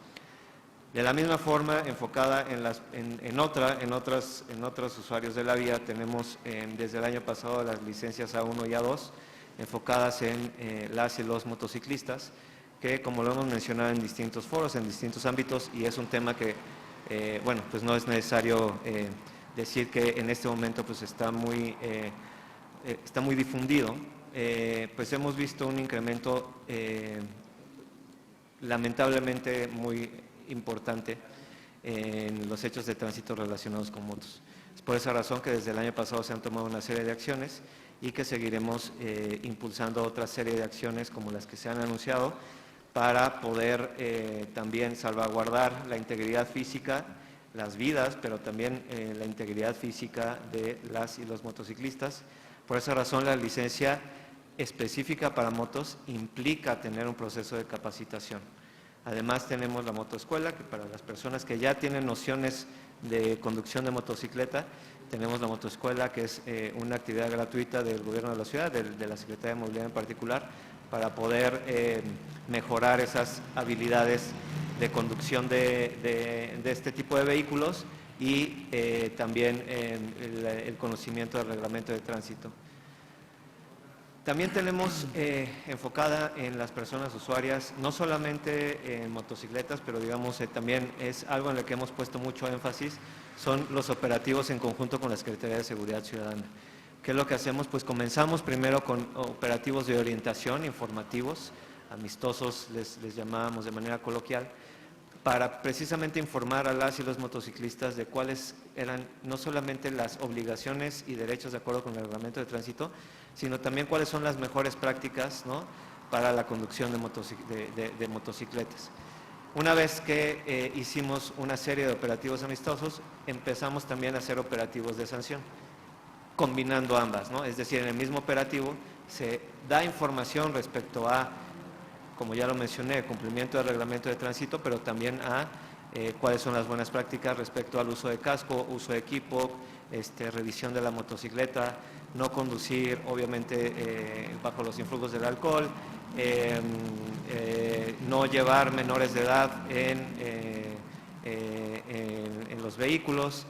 Speaker 7: De la misma forma, enfocada en otros usuarios de la vía, tenemos desde el año pasado las licencias A1 y A2, enfocadas en las y los motociclistas, que como lo hemos mencionado en distintos foros, en distintos ámbitos, y es un tema que, bueno, pues no es necesario decir que en este momento pues está muy difundido, pues hemos visto un incremento lamentablemente muy importante en los hechos de tránsito relacionados con motos. Es por esa razón que desde el año pasado se han tomado una serie de acciones y que seguiremos impulsando otra serie de acciones como las que se han anunciado para poder también salvaguardar la integridad física, las vidas, pero también la integridad física de las y los motociclistas. Por esa razón, la licencia específica para motos implica tener un proceso de capacitación. Además, tenemos la motoescuela, que para las personas que ya tienen nociones de conducción de motocicleta, tenemos la motoescuela, que es una actividad gratuita del gobierno de la ciudad, de la Secretaría de Movilidad en particular, para poder mejorar esas habilidades de conducción de este tipo de vehículos y también el conocimiento del reglamento de tránsito. También tenemos enfocada en las personas usuarias, no solamente en motocicletas, pero digamos también es algo en lo que hemos puesto mucho énfasis, son los operativos en conjunto con la Secretaría de Seguridad Ciudadana. ¿Qué es lo que hacemos? Pues comenzamos primero con operativos de orientación, informativos, amistosos, les llamábamos de manera coloquial, para precisamente informar a las y los motociclistas de cuáles eran no solamente las obligaciones y derechos de acuerdo con el reglamento de tránsito, sino también cuáles son las mejores prácticas, ¿no?, para la conducción de motocicletas. Una vez que hicimos una serie de operativos amistosos, empezamos también a hacer operativos de sanción, combinando ambas, ¿no? Es decir, en el mismo operativo se da información respecto a, como ya lo mencioné, cumplimiento del reglamento de tránsito, pero también a cuáles son las buenas prácticas respecto al uso de casco, uso de equipo, revisión de la motocicleta, no conducir obviamente bajo los influjos del alcohol, no llevar menores de edad en los vehículos,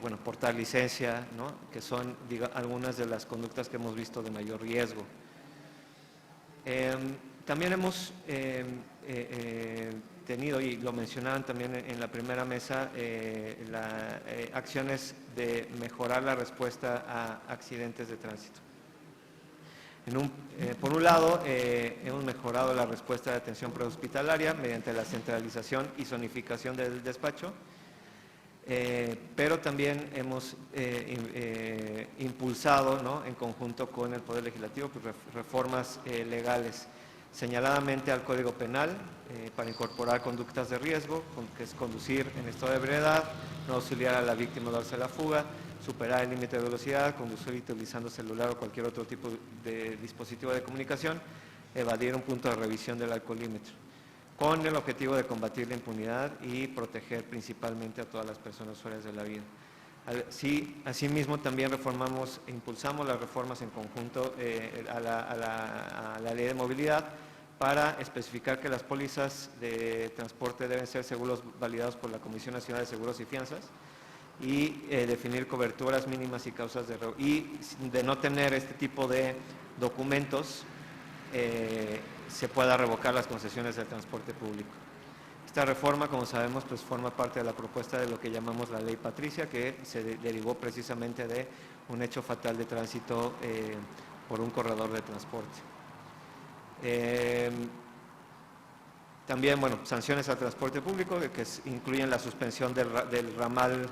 Speaker 7: bueno, portar licencia, ¿no?, que son algunas de las conductas que hemos visto de mayor riesgo. También hemos tenido, y lo mencionaban también en la primera mesa, acciones de mejorar la respuesta a accidentes de tránsito. Por un lado, hemos mejorado la respuesta de atención prehospitalaria mediante la centralización y zonificación del despacho, pero también hemos impulsado, ¿no?, en conjunto con el Poder Legislativo, pues, reformas legales, señaladamente al Código Penal, para incorporar conductas de riesgo, que es conducir en estado de ebriedad, no auxiliar a la víctima a darse la fuga, superar el límite de velocidad, conducir utilizando celular o cualquier otro tipo de dispositivo de comunicación, evadir un punto de revisión del alcoholímetro, con el objetivo de combatir la impunidad y proteger principalmente a todas las personas usuarias de la vida. Sí, asimismo, también reformamos e impulsamos las reformas en conjunto a la Ley de Movilidad para especificar que las pólizas de transporte deben ser seguros validados por la Comisión Nacional de Seguros y Fianzas, y definir coberturas mínimas y causas de error. Y de no tener este tipo de documentos, se pueda revocar las concesiones del transporte público. Esta reforma, como sabemos, pues forma parte de la propuesta de lo que llamamos la Ley Patricia, que se derivó precisamente de un hecho fatal de tránsito por un corredor de transporte. También, bueno, sanciones al transporte público, que incluyen la suspensión del ramal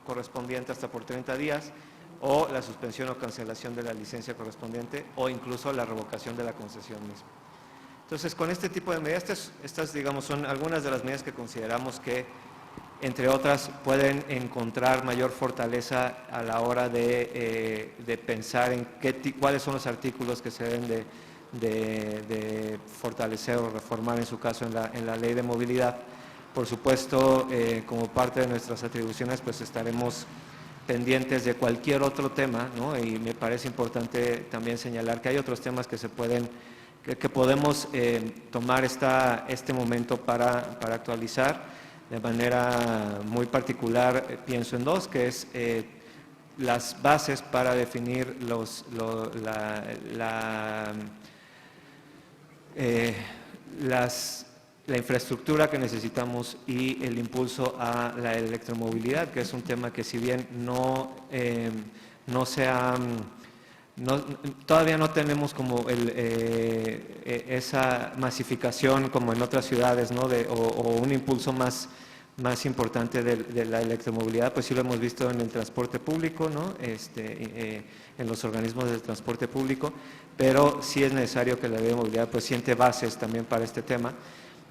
Speaker 7: correspondiente hasta por 30 días, o la suspensión o cancelación de la licencia correspondiente, o incluso la revocación de la concesión misma. Entonces, con este tipo de medidas, estas digamos, son algunas de las medidas que consideramos que, entre otras, pueden encontrar mayor fortaleza a la hora de pensar en cuáles son los artículos que se deben de fortalecer o reformar, en su caso, en la Ley de Movilidad. Por supuesto, como parte de nuestras atribuciones, pues estaremos pendientes de cualquier otro tema, ¿no? Y me parece importante también señalar que hay otros temas que podemos tomar este momento para actualizar. De manera muy particular, pienso en dos, que es las bases para definir la infraestructura que necesitamos y el impulso a la electromovilidad, que es un tema que, si bien todavía no tenemos como esa masificación como en otras ciudades, ¿no?, o un impulso más importante de la electromovilidad, pues sí lo hemos visto en el transporte público, ¿no?, en los organismos del transporte público, pero sí es necesario que la ley de movilidad pues siente bases también para este tema.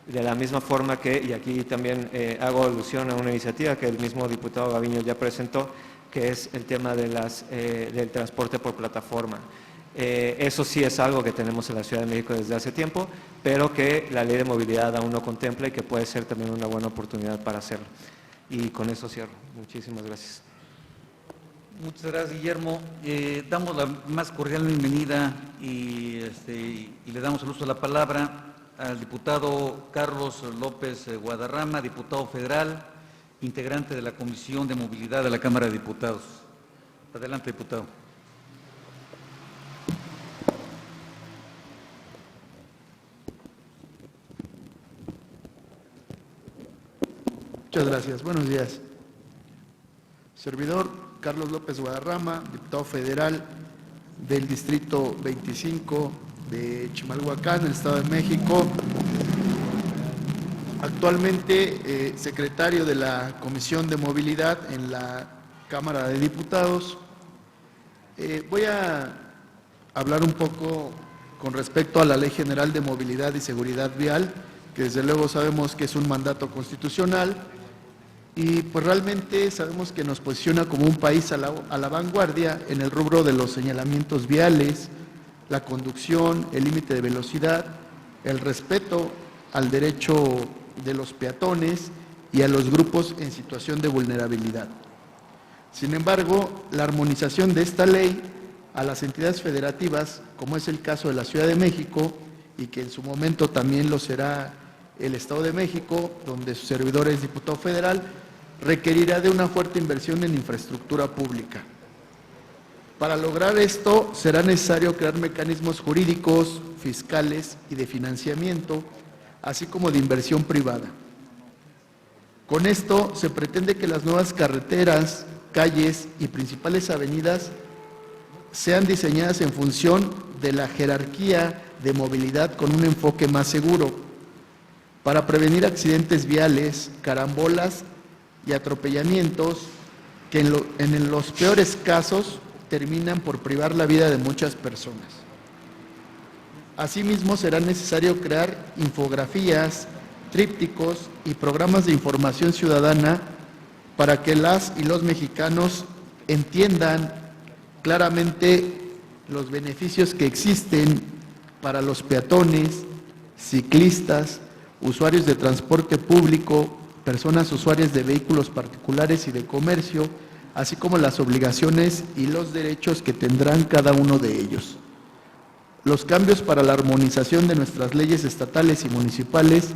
Speaker 7: De la misma forma que, y aquí también hago alusión a una iniciativa que el mismo diputado Gaviño ya presentó, que es el tema del transporte por plataforma. Eso sí es algo que tenemos en la Ciudad de México desde hace tiempo, pero que la Ley de Movilidad aún no contempla y que puede ser también una buena oportunidad para hacerlo. Y con eso cierro. Muchísimas gracias.
Speaker 6: Muchas gracias, Guillermo. Damos la más cordial bienvenida y le damos el uso de la palabra al diputado Carlos López Guadarrama, diputado federal, integrante de la Comisión de Movilidad de la Cámara de Diputados. Adelante, diputado.
Speaker 8: Muchas gracias. Buenos días. Servidor Carlos López Guadarrama, diputado federal del Distrito 25 de Chimalhuacán, en el Estado de México. Actualmente secretario de la Comisión de Movilidad en la Cámara de Diputados. Voy a hablar un poco con respecto a la Ley General de Movilidad y Seguridad Vial, que desde luego sabemos que es un mandato constitucional y pues realmente sabemos que nos posiciona como un país a la vanguardia en el rubro de los señalamientos viales, la conducción, el límite de velocidad, el respeto al derecho de los peatones y a los grupos en situación de vulnerabilidad. Sin embargo, la armonización de esta ley a las entidades federativas, como es el caso de la Ciudad de México, y que en su momento también lo será el Estado de México, donde su servidor es diputado federal, requerirá de una fuerte inversión en infraestructura pública. Para lograr esto, será necesario crear mecanismos jurídicos, fiscales y de financiamiento, así como de inversión privada, Con esto se pretende que las nuevas carreteras, calles y principales avenidas sean diseñadas en función de la jerarquía de movilidad con un enfoque más seguro, para prevenir accidentes viales, carambolas y atropellamientos que en los peores casos terminan por privar la vida de muchas personas. Asimismo, será necesario crear infografías, trípticos y programas de información ciudadana para que las y los mexicanos entiendan claramente los beneficios que existen para los peatones, ciclistas, usuarios de transporte público, personas usuarias de vehículos particulares y de comercio, así como las obligaciones y los derechos que tendrán cada uno de ellos. Los cambios para la armonización de nuestras leyes estatales y municipales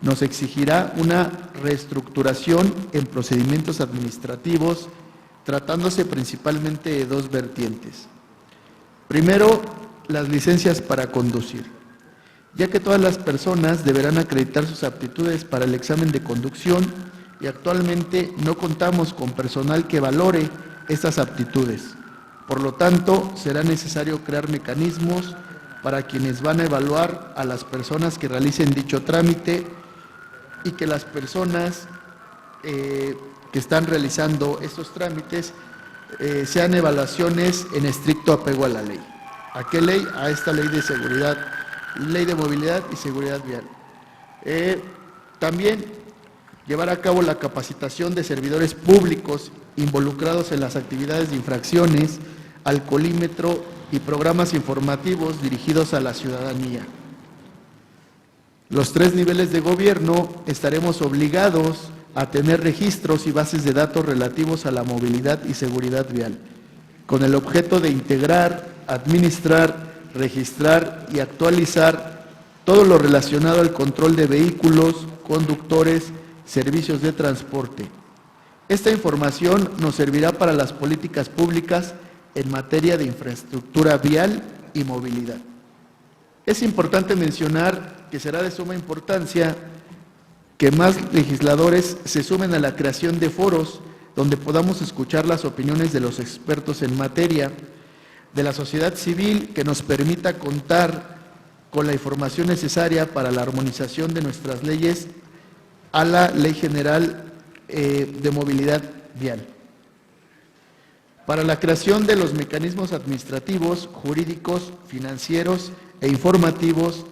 Speaker 8: nos exigirá una reestructuración en procedimientos administrativos, tratándose principalmente de dos vertientes. Primero, las licencias para conducir, ya que todas las personas deberán acreditar sus aptitudes para el examen de conducción y actualmente no contamos con personal que valore estas aptitudes. Por lo tanto, será necesario crear mecanismos para quienes van a evaluar a las personas que realicen dicho trámite y que las personas que están realizando estos trámites sean evaluaciones en estricto apego a la ley. ¿A qué ley? A esta ley de seguridad, ley de movilidad y seguridad vial. También llevar a cabo la capacitación de servidores públicos involucrados en las actividades de infracciones, alcoholímetro y programas informativos dirigidos a la ciudadanía. Los 3 niveles de gobierno estaremos obligados a tener registros y bases de datos relativos a la movilidad y seguridad vial, con el objeto de integrar, administrar, registrar y actualizar todo lo relacionado al control de vehículos, conductores, servicios de transporte. Esta información nos servirá para las políticas públicas en materia de infraestructura vial y movilidad. Es importante mencionar que será de suma importancia que más legisladores se sumen a la creación de foros donde podamos escuchar las opiniones de los expertos en materia, de la sociedad civil, que nos permita contar con la información necesaria para la armonización de nuestras leyes a la Ley General de Movilidad Vial. Para la creación de los mecanismos administrativos, jurídicos, financieros e informativos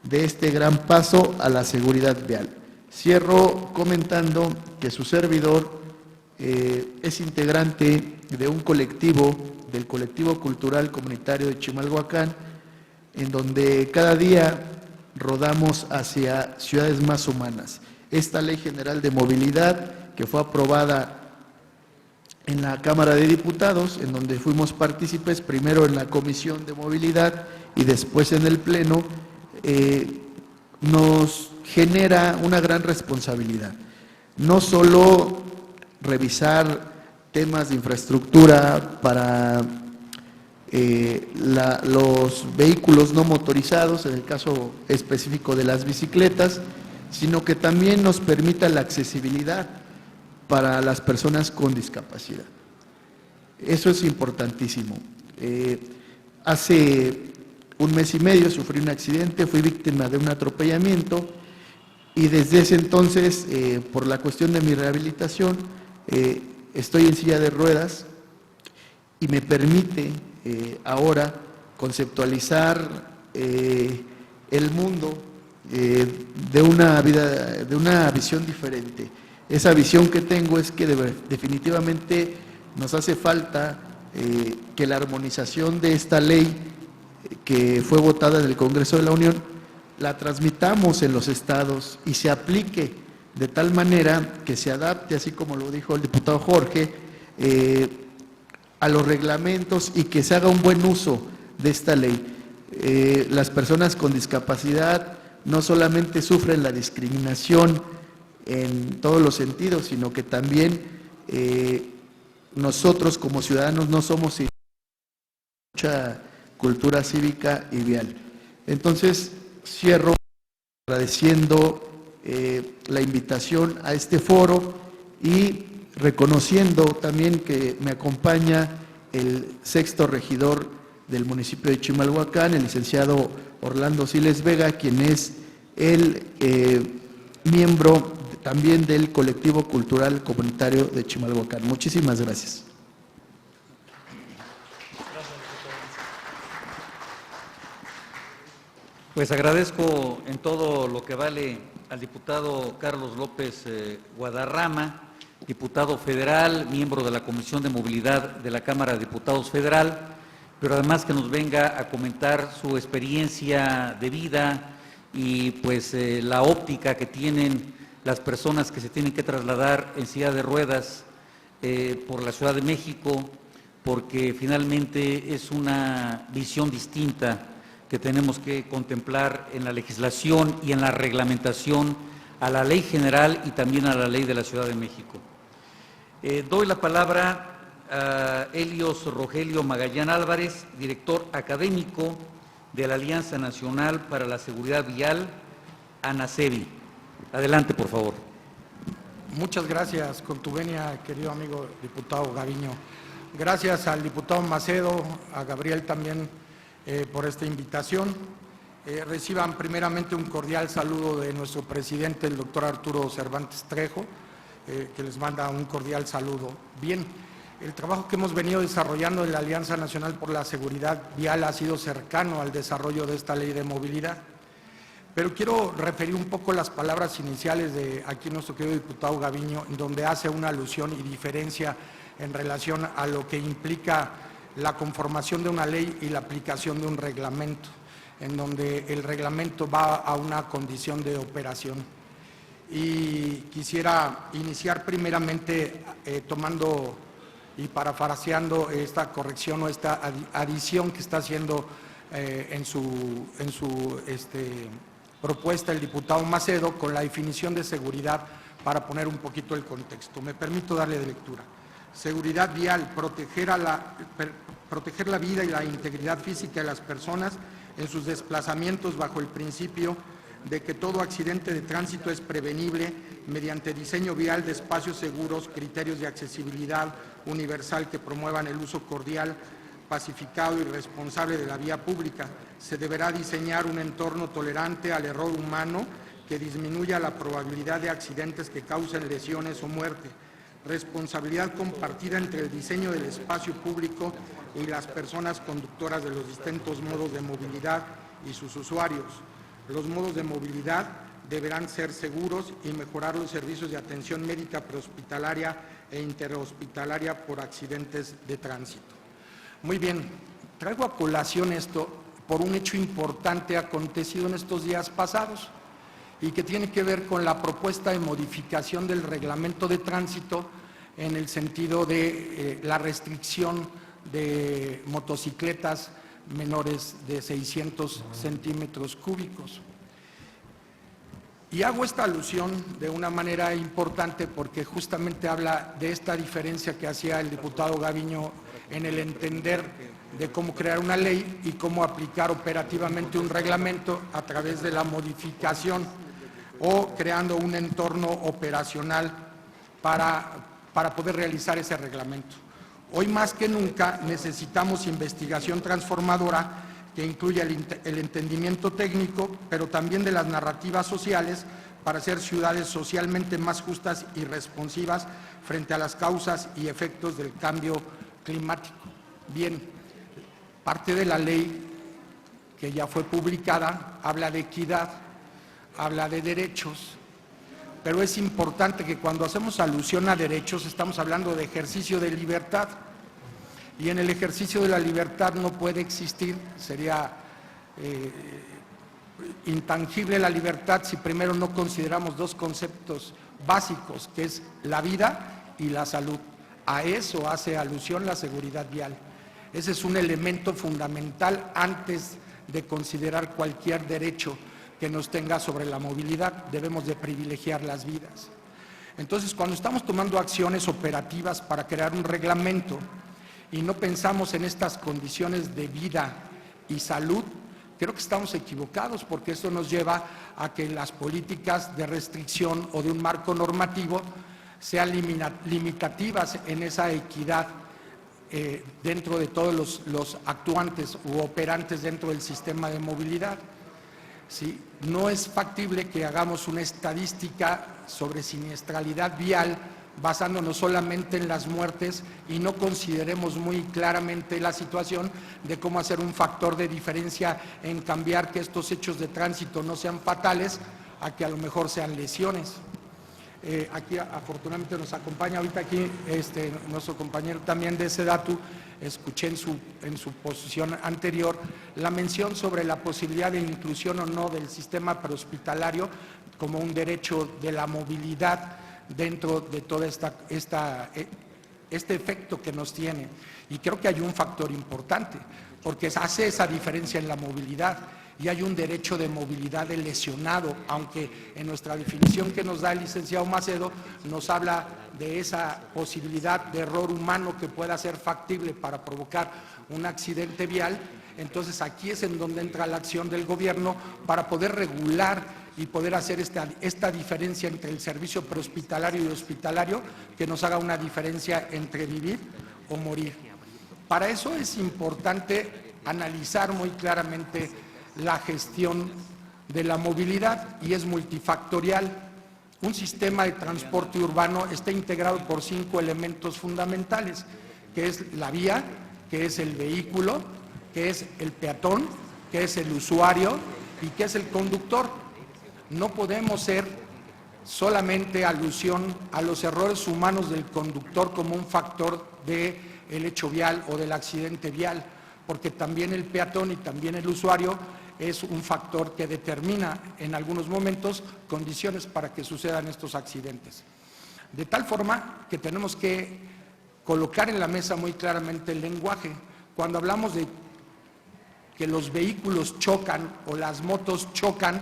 Speaker 8: de este gran paso a la seguridad vial. Cierro comentando que su servidor es integrante de un colectivo, del colectivo cultural comunitario de Chimalhuacán, en donde cada día rodamos hacia ciudades más humanas. Esta Ley General de Movilidad, que fue aprobada en la Cámara de Diputados, en donde fuimos partícipes, primero en la Comisión de Movilidad y después en el Pleno, nos genera una gran responsabilidad. No solo revisar temas de infraestructura para los vehículos no motorizados, en el caso específico de las bicicletas, sino que también nos permita la accesibilidad para las personas con discapacidad. Eso es importantísimo. Hace 1 mes y medio sufrí un accidente, fui víctima de un atropellamiento y desde ese entonces, por la cuestión de mi rehabilitación, estoy en silla de ruedas y me permite ahora conceptualizar el mundo de una visión diferente. Esa visión que tengo es que definitivamente nos hace falta que la armonización de esta ley que fue votada en el Congreso de la Unión la transmitamos en los estados y se aplique de tal manera que se adapte, así como lo dijo el diputado Jorge, a los reglamentos y que se haga un buen uso de esta ley. Las personas con discapacidad no solamente sufren la discriminación en todos los sentidos, sino que también nosotros como ciudadanos no somos sin mucha cultura cívica y vial. Entonces, cierro agradeciendo la invitación a este foro y reconociendo también que me acompaña el sexto regidor del municipio de Chimalhuacán, el licenciado Orlando Siles Vega, quien es el miembro también del colectivo cultural comunitario de Chimalhuacán. Muchísimas gracias.
Speaker 6: Pues agradezco en todo lo que vale al diputado Carlos López Guadarrama, diputado federal, miembro de la Comisión de Movilidad de la Cámara de Diputados Federal, pero además que nos venga a comentar su experiencia de vida y pues la óptica que tienen las personas que se tienen que trasladar en silla de ruedas por la Ciudad de México, porque finalmente es una visión distinta que tenemos que contemplar en la legislación y en la reglamentación a la ley general y también a la ley de la Ciudad de México. Doy la palabra a Helios Rogelio Magallán Álvarez, director académico de la Alianza Nacional para la Seguridad Vial, ANASEVI. Adelante, por favor.
Speaker 9: Muchas gracias, con tu venia, querido amigo diputado Gaviño. Gracias al diputado Macedo, a Gabriel también por esta invitación. Reciban primeramente un cordial saludo de nuestro presidente, el doctor Arturo Cervantes Trejo, que les manda un cordial saludo. Bien, el trabajo que hemos venido desarrollando en la Alianza Nacional por la Seguridad Vial ha sido cercano al desarrollo de esta ley de movilidad. Pero quiero referir un poco las palabras iniciales de aquí nuestro querido diputado Gaviño, en donde hace una alusión y diferencia en relación a lo que implica la conformación de una ley y la aplicación de un reglamento, en donde el reglamento va a una condición de operación. Y quisiera iniciar primeramente tomando y parafraseando esta corrección o esta adición que está haciendo en su propuesta el diputado Macedo con la definición de seguridad para poner un poquito el contexto. Me permito darle de lectura. Seguridad vial, proteger la vida y la integridad física de las personas en sus desplazamientos bajo el principio de que todo accidente de tránsito es prevenible mediante diseño vial de espacios seguros, criterios de accesibilidad universal que promuevan el uso cordial, pacificado y responsable de la vía pública. Se deberá diseñar un entorno tolerante al error humano que disminuya la probabilidad de accidentes que causen lesiones o muerte. Responsabilidad compartida entre el diseño del espacio público y las personas conductoras de los distintos modos de movilidad y sus usuarios. Los modos de movilidad deberán ser seguros y mejorar los servicios de atención médica prehospitalaria e interhospitalaria por accidentes de tránsito. Muy bien, traigo a colación esto por un hecho importante acontecido en estos días pasados y que tiene que ver con la propuesta de modificación del reglamento de tránsito en el sentido de la restricción de motocicletas menores de 600 centímetros cúbicos. Y hago esta alusión de una manera importante porque justamente habla de esta diferencia que hacía el diputado Gaviño en el entender de cómo crear una ley y cómo aplicar operativamente un reglamento a través de la modificación o creando un entorno operacional para poder realizar ese reglamento. Hoy más que nunca necesitamos investigación transformadora que incluya el entendimiento técnico, pero también de las narrativas sociales para hacer ciudades socialmente más justas y responsivas frente a las causas y efectos del cambio climático. Bien, parte de la ley que ya fue publicada habla de equidad, habla de derechos, pero es importante que cuando hacemos alusión a derechos estamos hablando de ejercicio de libertad. Y en el ejercicio de la libertad no puede existir, sería intangible la libertad si primero no consideramos dos conceptos básicos, que es la vida y la salud. A eso hace alusión la seguridad vial. Ese es un elemento fundamental antes de considerar cualquier derecho que nos tenga sobre la movilidad. Debemos de privilegiar las vidas. Entonces, cuando estamos tomando acciones operativas para crear un reglamento, y no pensamos en estas condiciones de vida y salud, creo que estamos equivocados, porque esto nos lleva a que las políticas de restricción o de un marco normativo sean limitativas en esa equidad dentro de todos los actuantes u operantes dentro del sistema de movilidad. ¿Sí? No es factible que hagamos una estadística sobre siniestralidad vial basándonos solamente en las muertes y no consideremos muy claramente la situación de cómo hacer un factor de diferencia en cambiar que estos hechos de tránsito no sean fatales a que a lo mejor sean lesiones. Aquí afortunadamente nos acompaña ahorita aquí nuestro compañero también de SEDATU. Escuché en su posición anterior la mención sobre la posibilidad de inclusión o no del sistema prehospitalario como un derecho de la movilidad dentro de todo este efecto que nos tiene. Y creo que hay un factor importante, porque hace esa diferencia en la movilidad. Y hay un derecho de movilidad del lesionado, aunque en nuestra definición que nos da el licenciado Macedo nos habla de esa posibilidad de error humano que pueda ser factible para provocar un accidente vial. Entonces aquí es en donde entra la acción del gobierno para poder regular y poder hacer esta diferencia entre el servicio prehospitalario y hospitalario, que nos haga una diferencia entre vivir o morir. Para eso es importante analizar muy claramente la gestión de la movilidad, y es multifactorial. Un sistema de transporte urbano está integrado por 5 elementos fundamentales, que es la vía, que es el vehículo, que es el peatón, que es el usuario y que es el conductor. No podemos ser solamente alusión a los errores humanos del conductor como un factor del hecho vial o del accidente vial, porque también el peatón y también el usuario es un factor que determina en algunos momentos condiciones para que sucedan estos accidentes. De tal forma que tenemos que colocar en la mesa muy claramente el lenguaje. Cuando hablamos de que los vehículos chocan o las motos chocan,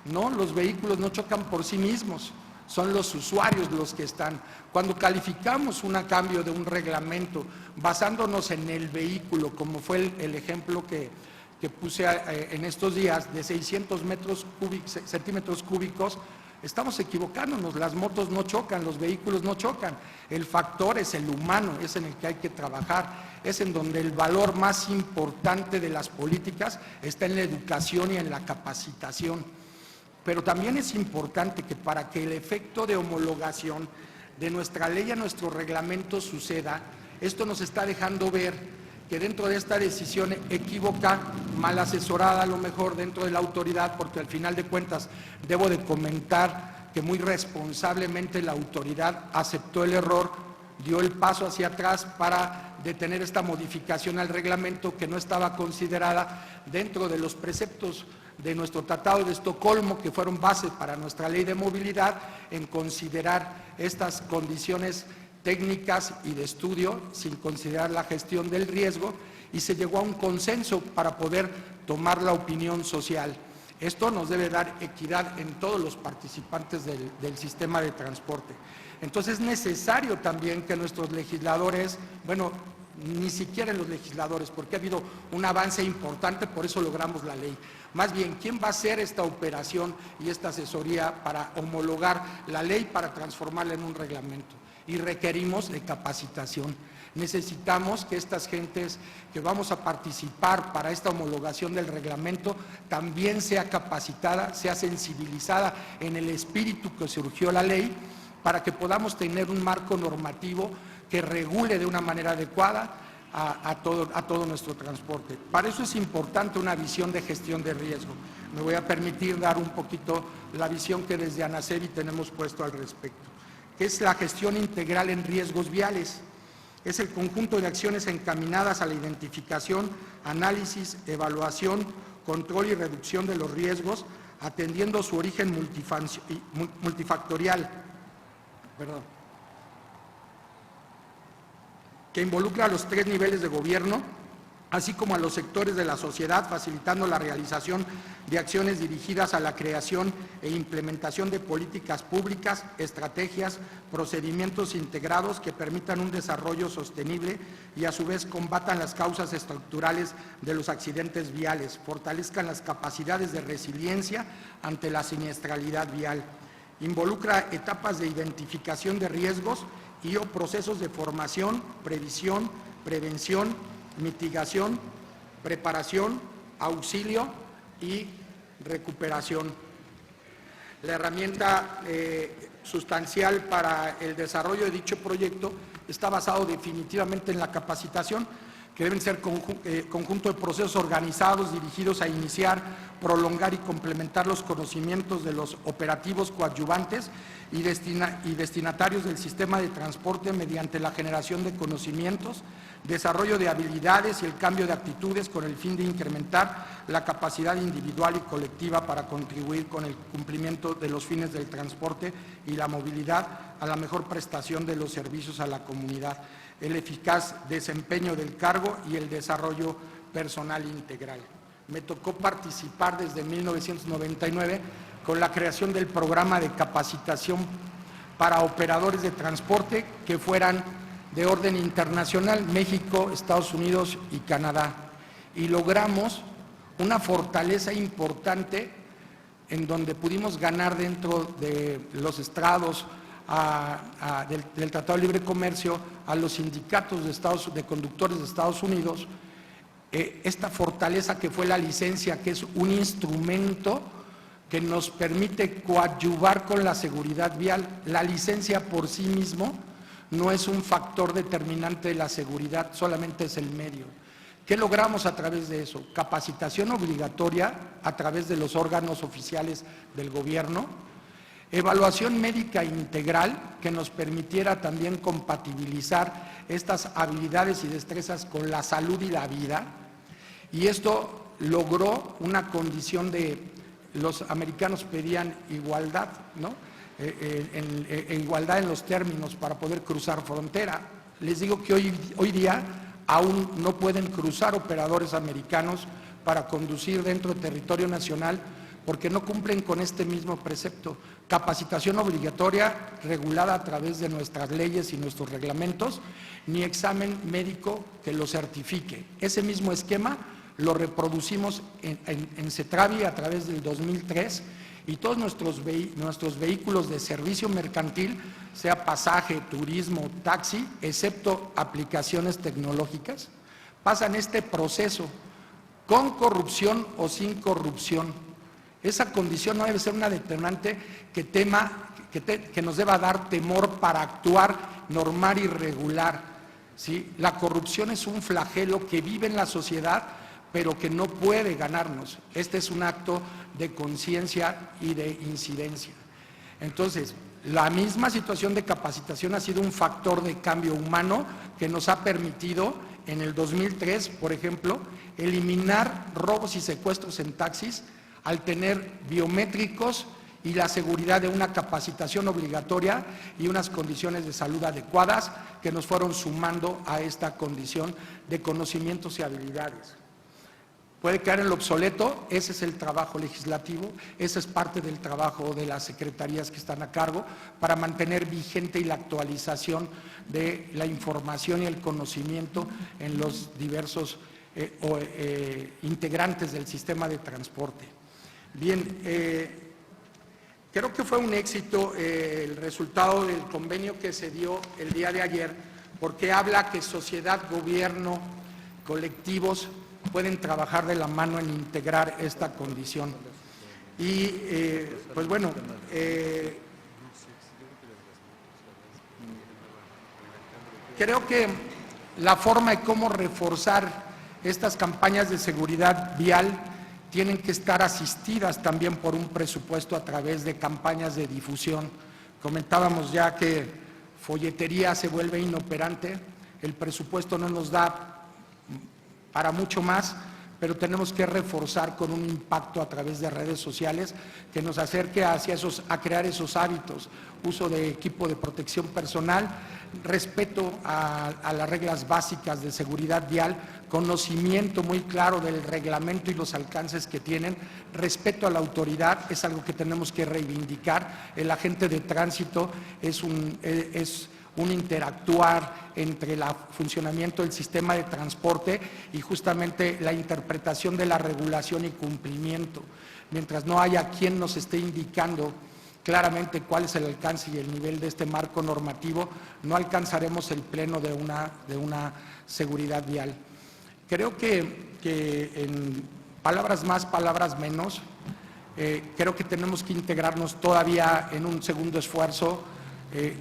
Speaker 9: no, los vehículos no chocan por sí mismos, son los usuarios los que están. Cuando calificamos un cambio de un reglamento basándonos en el vehículo, como fue el ejemplo que puse en estos días de 600 centímetros cúbicos, estamos equivocándonos. Las motos no chocan, los vehículos no chocan. El factor es el humano, es en el que hay que trabajar, es en donde el valor más importante de las políticas está en la educación y en la capacitación. Pero también es importante que para que el efecto de homologación de nuestra ley a nuestro reglamento suceda, esto nos está dejando ver que dentro de esta decisión equívoca, mal asesorada a lo mejor dentro de la autoridad, porque al final de cuentas debo de comentar que muy responsablemente la autoridad aceptó el error, dio el paso hacia atrás para detener esta modificación al reglamento que no estaba considerada dentro de los preceptos de nuestro Tratado de Estocolmo, que fueron base para nuestra ley de movilidad, en considerar estas condiciones técnicas y de estudio sin considerar la gestión del riesgo, y se llegó a un consenso para poder tomar la opinión social. Esto nos debe dar equidad en todos los participantes del sistema de transporte. Entonces es necesario también que nuestros legisladores, bueno, ni siquiera en los legisladores, porque ha habido un avance importante, por eso logramos la ley. Más bien, ¿quién va a hacer esta operación y esta asesoría para homologar la ley, para transformarla en un reglamento? Y requerimos de capacitación. Necesitamos que estas gentes que vamos a participar para esta homologación del reglamento también sea capacitada, sea sensibilizada en el espíritu que surgió la ley, para que podamos tener un marco normativo que regule de una manera adecuada a todo nuestro transporte. Para eso es importante una visión de gestión de riesgo. Me voy a permitir dar un poquito la visión que desde ANACEVI tenemos puesto al respecto, que es la gestión integral en riesgos viales. Es el conjunto de acciones encaminadas a la identificación, análisis, evaluación, control y reducción de los riesgos, atendiendo su origen multifactorial, que involucra a los 3 niveles de gobierno, así como a los sectores de la sociedad, facilitando la realización de acciones dirigidas a la creación e implementación de políticas públicas, estrategias, procedimientos integrados que permitan un desarrollo sostenible y a su vez combatan las causas estructurales de los accidentes viales, fortalezcan las capacidades de resiliencia ante la siniestralidad vial. Involucra etapas de identificación de riesgos y o procesos de formación, previsión, prevención, mitigación, preparación, auxilio y recuperación. La herramienta sustancial para el desarrollo de dicho proyecto está basado definitivamente en la capacitación, que deben ser conjunto de procesos organizados dirigidos a iniciar, prolongar y complementar los conocimientos de los operativos coadyuvantes y destinatarios del sistema de transporte mediante la generación de conocimientos, desarrollo de habilidades y el cambio de actitudes con el fin de incrementar la capacidad individual y colectiva para contribuir con el cumplimiento de los fines del transporte y la movilidad a la mejor prestación de los servicios a la comunidad, el eficaz desempeño del cargo y el desarrollo personal integral. Me tocó participar desde 1999 con la creación del programa de capacitación para operadores de transporte que fueran de orden internacional, México, Estados Unidos y Canadá. Y logramos una fortaleza importante en donde pudimos ganar dentro de los estrados del Tratado de Libre Comercio a los sindicatos de conductores de Estados Unidos, esta fortaleza que fue la licencia, que es un instrumento que nos permite coadyuvar con la seguridad vial. La licencia por sí mismo no es un factor determinante de la seguridad, solamente es el medio. ¿Qué logramos a través de eso? Capacitación obligatoria a través de los órganos oficiales del gobierno, evaluación médica integral que nos permitiera también compatibilizar estas habilidades y destrezas con la salud y la vida, y esto logró una condición de, los americanos pedían igualdad, ¿no? Igualdad en los términos para poder cruzar frontera. Les digo que hoy día aún no pueden cruzar operadores americanos para conducir dentro del territorio nacional porque no cumplen con este mismo precepto. Capacitación obligatoria regulada a través de nuestras leyes y nuestros reglamentos, ni examen médico que lo certifique. Ese mismo esquema lo reproducimos en CETRAVI a través del 2003 y todos nuestros vehículos de servicio mercantil, sea pasaje, turismo, taxi, excepto aplicaciones tecnológicas, pasan este proceso con corrupción o sin corrupción. Esa condición no debe ser una determinante que nos deba dar temor para actuar normal y regular, ¿sí? La corrupción es un flagelo que vive en la sociedad, pero que no puede ganarnos. Este es un acto de conciencia y de incidencia. Entonces, la misma situación de capacitación ha sido un factor de cambio humano que nos ha permitido, en el 2003, por ejemplo, eliminar robos y secuestros en taxis al tener biométricos y la seguridad de una capacitación obligatoria y unas condiciones de salud adecuadas que nos fueron sumando a esta condición de conocimientos y habilidades. Puede quedar en lo obsoleto, ese es el trabajo legislativo, ese es parte del trabajo de las secretarías que están a cargo para mantener vigente y la actualización de la información y el conocimiento en los diversos integrantes del sistema de transporte. Bien, creo que fue un éxito el resultado del convenio que se dio el día de ayer, porque habla que sociedad, gobierno, colectivos pueden trabajar de la mano en integrar esta condición. Y pues bueno, creo que la forma de cómo reforzar estas campañas de seguridad vial tienen que estar asistidas también por un presupuesto a través de campañas de difusión. Comentábamos ya que folletería se vuelve inoperante, el presupuesto no nos da para mucho más, pero tenemos que reforzar con un impacto a través de redes sociales que nos acerque a crear esos hábitos, uso de equipo de protección personal, respeto a las reglas básicas de seguridad vial, conocimiento muy claro del reglamento y los alcances que tienen, respeto a la autoridad, es algo que tenemos que reivindicar. El agente de tránsito es un interactuar entre el funcionamiento del sistema de transporte y justamente la interpretación de la regulación y cumplimiento. Mientras no haya quien nos esté indicando claramente cuál es el alcance y el nivel de este marco normativo, no alcanzaremos el pleno de una seguridad vial. Creo que en palabras más, palabras menos, creo que tenemos que integrarnos todavía en un segundo esfuerzo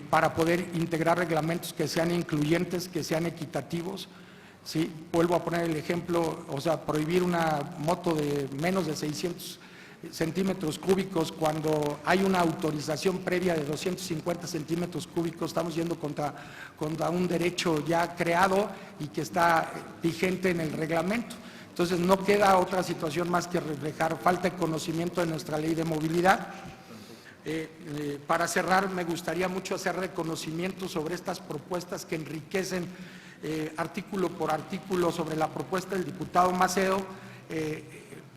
Speaker 9: para poder integrar reglamentos que sean incluyentes, que sean equitativos. ¿Sí? Vuelvo a poner el ejemplo, o sea, prohibir una moto de menos de 600 centímetros cúbicos cuando hay una autorización previa de 250 centímetros cúbicos, estamos yendo contra un derecho ya creado y que está vigente en el reglamento. Entonces no queda otra situación más que reflejar falta de conocimiento de nuestra ley de movilidad. Para cerrar, me gustaría mucho hacer reconocimiento sobre estas propuestas que enriquecen artículo por artículo sobre la propuesta del diputado Macedo.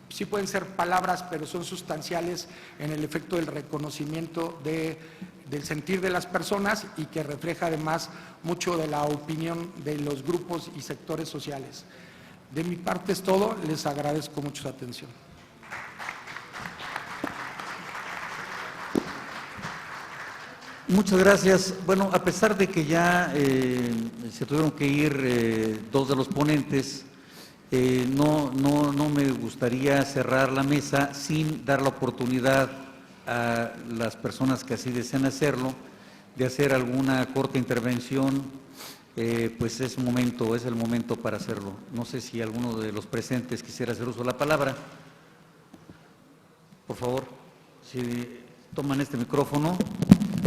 Speaker 9: Sí pueden ser palabras, pero son sustanciales en el efecto del reconocimiento del sentir de las personas y que refleja además mucho de la opinión de los grupos y sectores sociales. De mi parte es todo, les agradezco mucho su atención.
Speaker 6: Muchas gracias. Bueno, a pesar de que ya se tuvieron que ir dos de los ponentes, no me gustaría cerrar la mesa sin dar la oportunidad a las personas que así desean hacerlo, de hacer alguna corta intervención, pues es el momento para hacerlo. No sé si alguno de los presentes quisiera hacer uso de la palabra. Por favor, si toman este micrófono,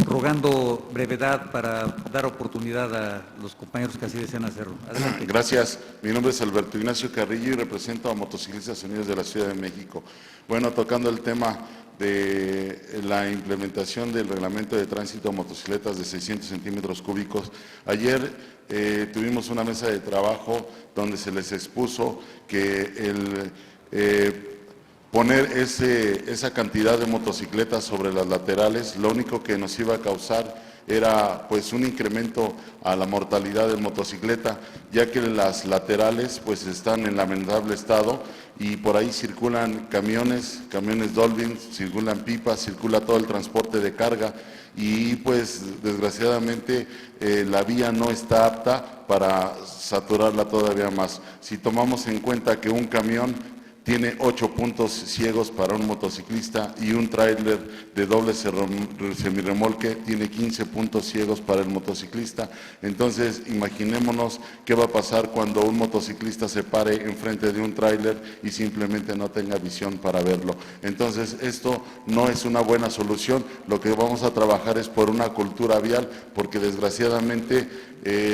Speaker 6: rogando brevedad para dar oportunidad a los compañeros que así desean hacerlo. Adelante.
Speaker 10: Gracias. Mi nombre es Alberto Ignacio Carrillo y represento a Motociclistas Unidos de la Ciudad de México. Bueno, tocando el tema de la implementación del reglamento de tránsito de motocicletas de 600 centímetros cúbicos, ayer tuvimos una mesa de trabajo donde se les expuso que poner esa cantidad de motocicletas sobre las laterales, lo único que nos iba a causar era pues un incremento a la mortalidad de motocicleta, ya que las laterales pues están en lamentable estado y por ahí circulan camiones Dolphin, circulan pipas, circula todo el transporte de carga y pues desgraciadamente la vía no está apta para saturarla todavía más. Si tomamos en cuenta que un camión tiene 8 puntos ciegos para un motociclista y un tráiler de doble semirremolque tiene 15 puntos ciegos para el motociclista. Entonces, imaginémonos qué va a pasar cuando un motociclista se pare enfrente de un tráiler y simplemente no tenga visión para verlo. Entonces, esto no es una buena solución. Lo que vamos a trabajar es por una cultura vial, porque desgraciadamente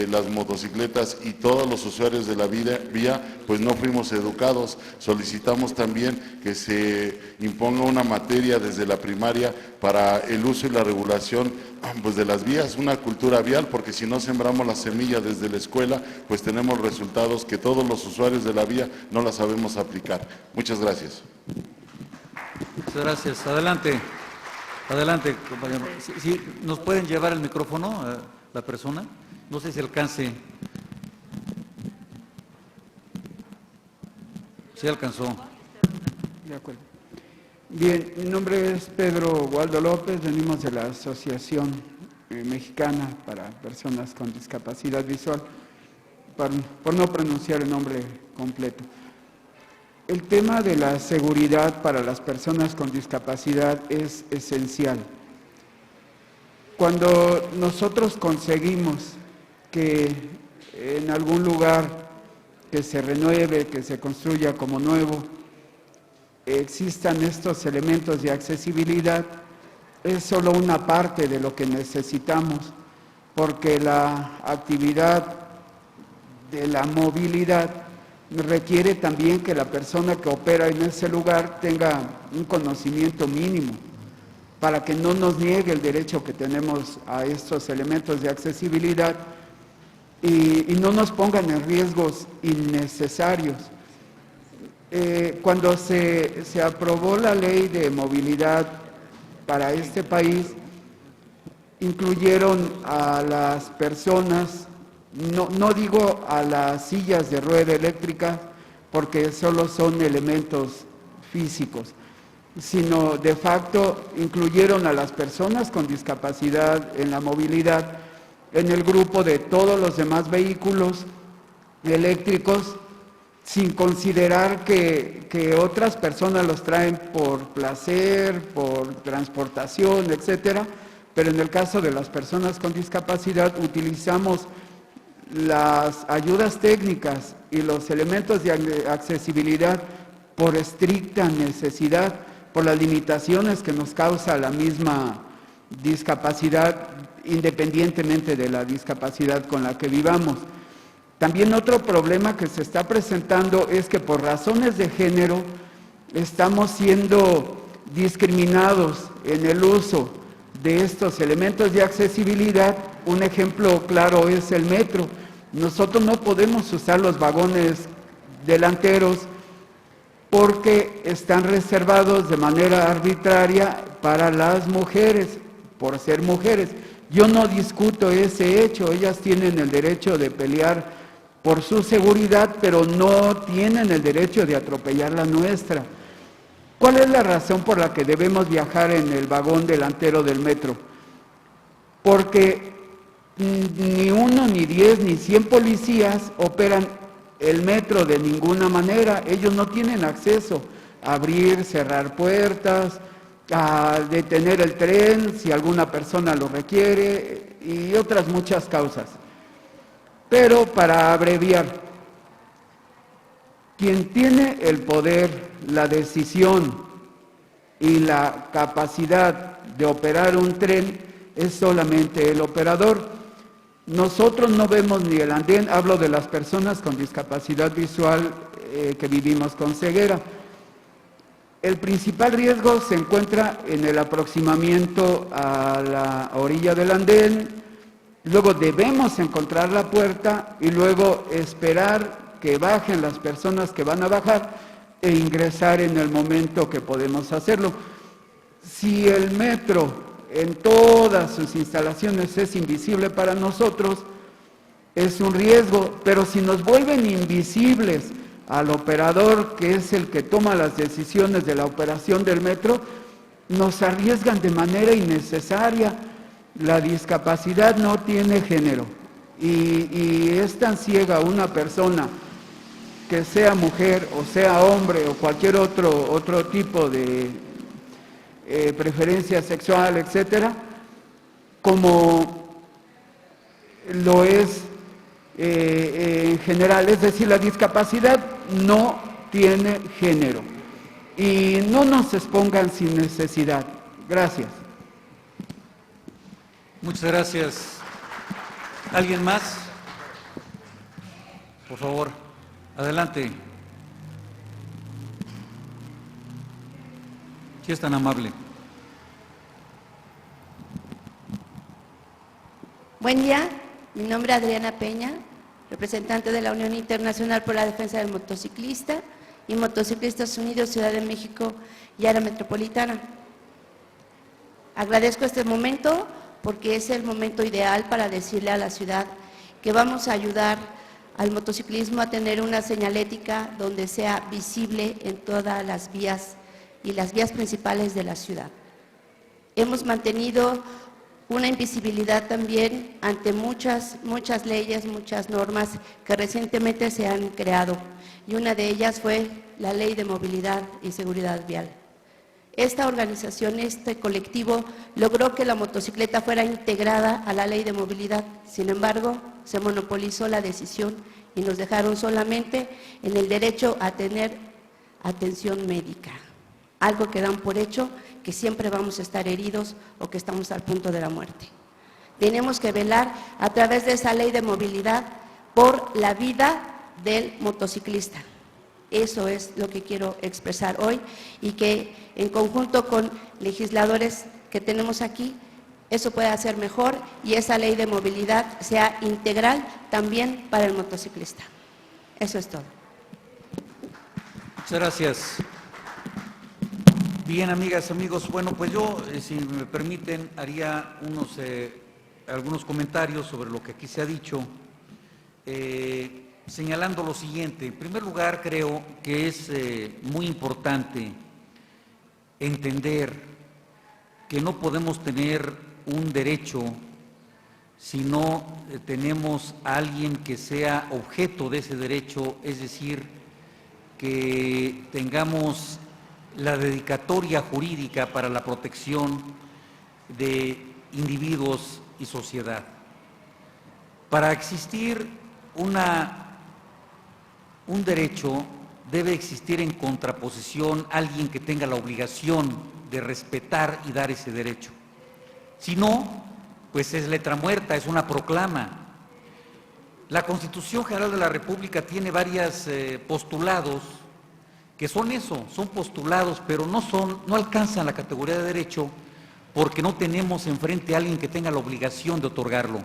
Speaker 10: las motocicletas y todos los usuarios de la vía pues no fuimos educados. Solicitamos también que se imponga una materia desde la primaria para el uso y la regulación pues de las vías, una cultura vial, porque si no sembramos la semilla desde la escuela pues tenemos resultados que todos los usuarios de la vía no la sabemos aplicar. Muchas gracias.
Speaker 6: Muchas gracias. Adelante, compañero. ¿Sí, nos pueden llevar el micrófono a la persona? No sé si alcance. Sí alcanzó.
Speaker 11: De acuerdo. Bien, mi nombre es Pedro Waldo López, venimos de la Asociación Mexicana para Personas con Discapacidad Visual, por no pronunciar el nombre completo. El tema de la seguridad para las personas con discapacidad es esencial. Cuando nosotros conseguimos que en algún lugar que se renueve, que se construya como nuevo, existan estos elementos de accesibilidad, es solo una parte de lo que necesitamos, porque la actividad de la movilidad requiere también que la persona que opera en ese lugar tenga un conocimiento mínimo, para que no nos niegue el derecho que tenemos a estos elementos de accesibilidad y no nos pongan en riesgos innecesarios. Cuando se aprobó la ley de movilidad para este país, incluyeron a las personas, no digo a las sillas de rueda eléctrica, porque solo son elementos físicos, sino de facto incluyeron a las personas con discapacidad en la movilidad en el grupo de todos los demás vehículos eléctricos, sin considerar que otras personas los traen por placer, por transportación, etcétera, pero en el caso de las personas con discapacidad utilizamos las ayudas técnicas y los elementos de accesibilidad por estricta necesidad, por las limitaciones que nos causa la misma discapacidad, independientemente de la discapacidad con la que vivamos. También otro problema que se está presentando es que por razones de género estamos siendo discriminados en el uso de estos elementos de accesibilidad. Un ejemplo claro es el metro. Nosotros no podemos usar los vagones delanteros porque están reservados de manera arbitraria para las mujeres, por ser mujeres. Yo no discuto ese hecho, ellas tienen el derecho de pelear por su seguridad, pero no tienen el derecho de atropellar la nuestra. ¿Cuál es la razón por la que debemos viajar en el vagón delantero del metro? Porque ni 1, ni 10, ni 100 policías operan el metro de ninguna manera. Ellos no tienen acceso a abrir, cerrar puertas, a detener el tren si alguna persona lo requiere y otras muchas causas. Pero para abreviar, quien tiene el poder, la decisión y la capacidad de operar un tren es solamente el operador. Nosotros no vemos ni el andén, hablo de las personas con discapacidad visual que vivimos con ceguera. El principal riesgo se encuentra en el aproximamiento a la orilla del andén, luego debemos encontrar la puerta y luego esperar que bajen las personas que van a bajar e ingresar en el momento que podemos hacerlo. Si el metro en todas sus instalaciones es invisible para nosotros, es un riesgo, pero si nos vuelven invisibles al operador, que es el que toma las decisiones de la operación del metro, nos arriesgan de manera innecesaria. La discapacidad no tiene género y es tan ciega una persona, que sea mujer o sea hombre o cualquier otro tipo de preferencia sexual, etcétera, como lo es en general. Es decir, la discapacidad no tiene género y no nos expongan sin necesidad. Gracias.
Speaker 6: Muchas gracias. ¿Alguien más? Por favor, adelante. Si es tan amable.
Speaker 12: Buen día, mi nombre es Adriana Peña, representante de la Unión Internacional por la Defensa del Motociclista y Motociclistas Unidos Ciudad de México y Área Metropolitana. Agradezco este momento porque es el momento ideal para decirle a la ciudad que vamos a ayudar al motociclismo a tener una señalética donde sea visible en todas las vías y las vías principales de la ciudad. Hemos mantenido una invisibilidad también ante muchas leyes, muchas normas que recientemente se han creado, y una de ellas fue la Ley de Movilidad y Seguridad Vial. Esta organización, este colectivo, logró que la motocicleta fuera integrada a la Ley de Movilidad. Sin embargo, se monopolizó la decisión y nos dejaron solamente en el derecho a tener atención médica, algo que dan por hecho que siempre vamos a estar heridos o que estamos al punto de la muerte. Tenemos que velar a través de esa ley de movilidad por la vida del motociclista. Eso es lo que quiero expresar hoy y que en conjunto con legisladores que tenemos aquí eso pueda ser mejor y esa ley de movilidad sea integral también para el motociclista. Eso es todo.
Speaker 6: Muchas gracias. Bien, amigas, amigos, bueno, pues yo, si me permiten, haría algunos comentarios sobre lo que aquí se ha dicho, señalando lo siguiente. En primer lugar, creo que es muy importante entender que no podemos tener un derecho si no tenemos a alguien que sea objeto de ese derecho, es decir, que tengamos la dedicatoria jurídica para la protección de individuos y sociedad. Para existir un derecho, debe existir en contraposición alguien que tenga la obligación de respetar y dar ese derecho. Si no, pues es letra muerta, es una proclama. La Constitución General de la República tiene varios postulados que son eso, son postulados, pero no alcanzan la categoría de derecho porque no tenemos enfrente a alguien que tenga la obligación de otorgarlo.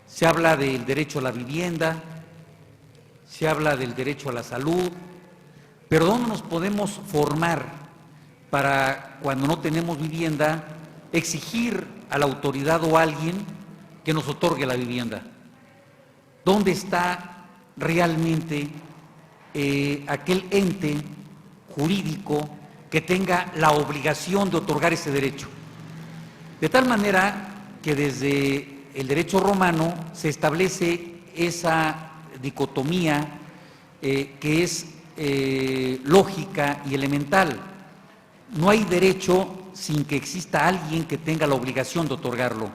Speaker 6: Se habla del derecho a la vivienda, se habla del derecho a la salud, pero ¿dónde nos podemos formar para, cuando no tenemos vivienda, exigir a la autoridad o a alguien que nos otorgue la vivienda? ¿Dónde está realmente aquel ente jurídico que tenga la obligación de otorgar ese derecho? De tal manera que desde el derecho romano se establece esa dicotomía que es lógica y elemental. No hay derecho sin que exista alguien que tenga la obligación de otorgarlo.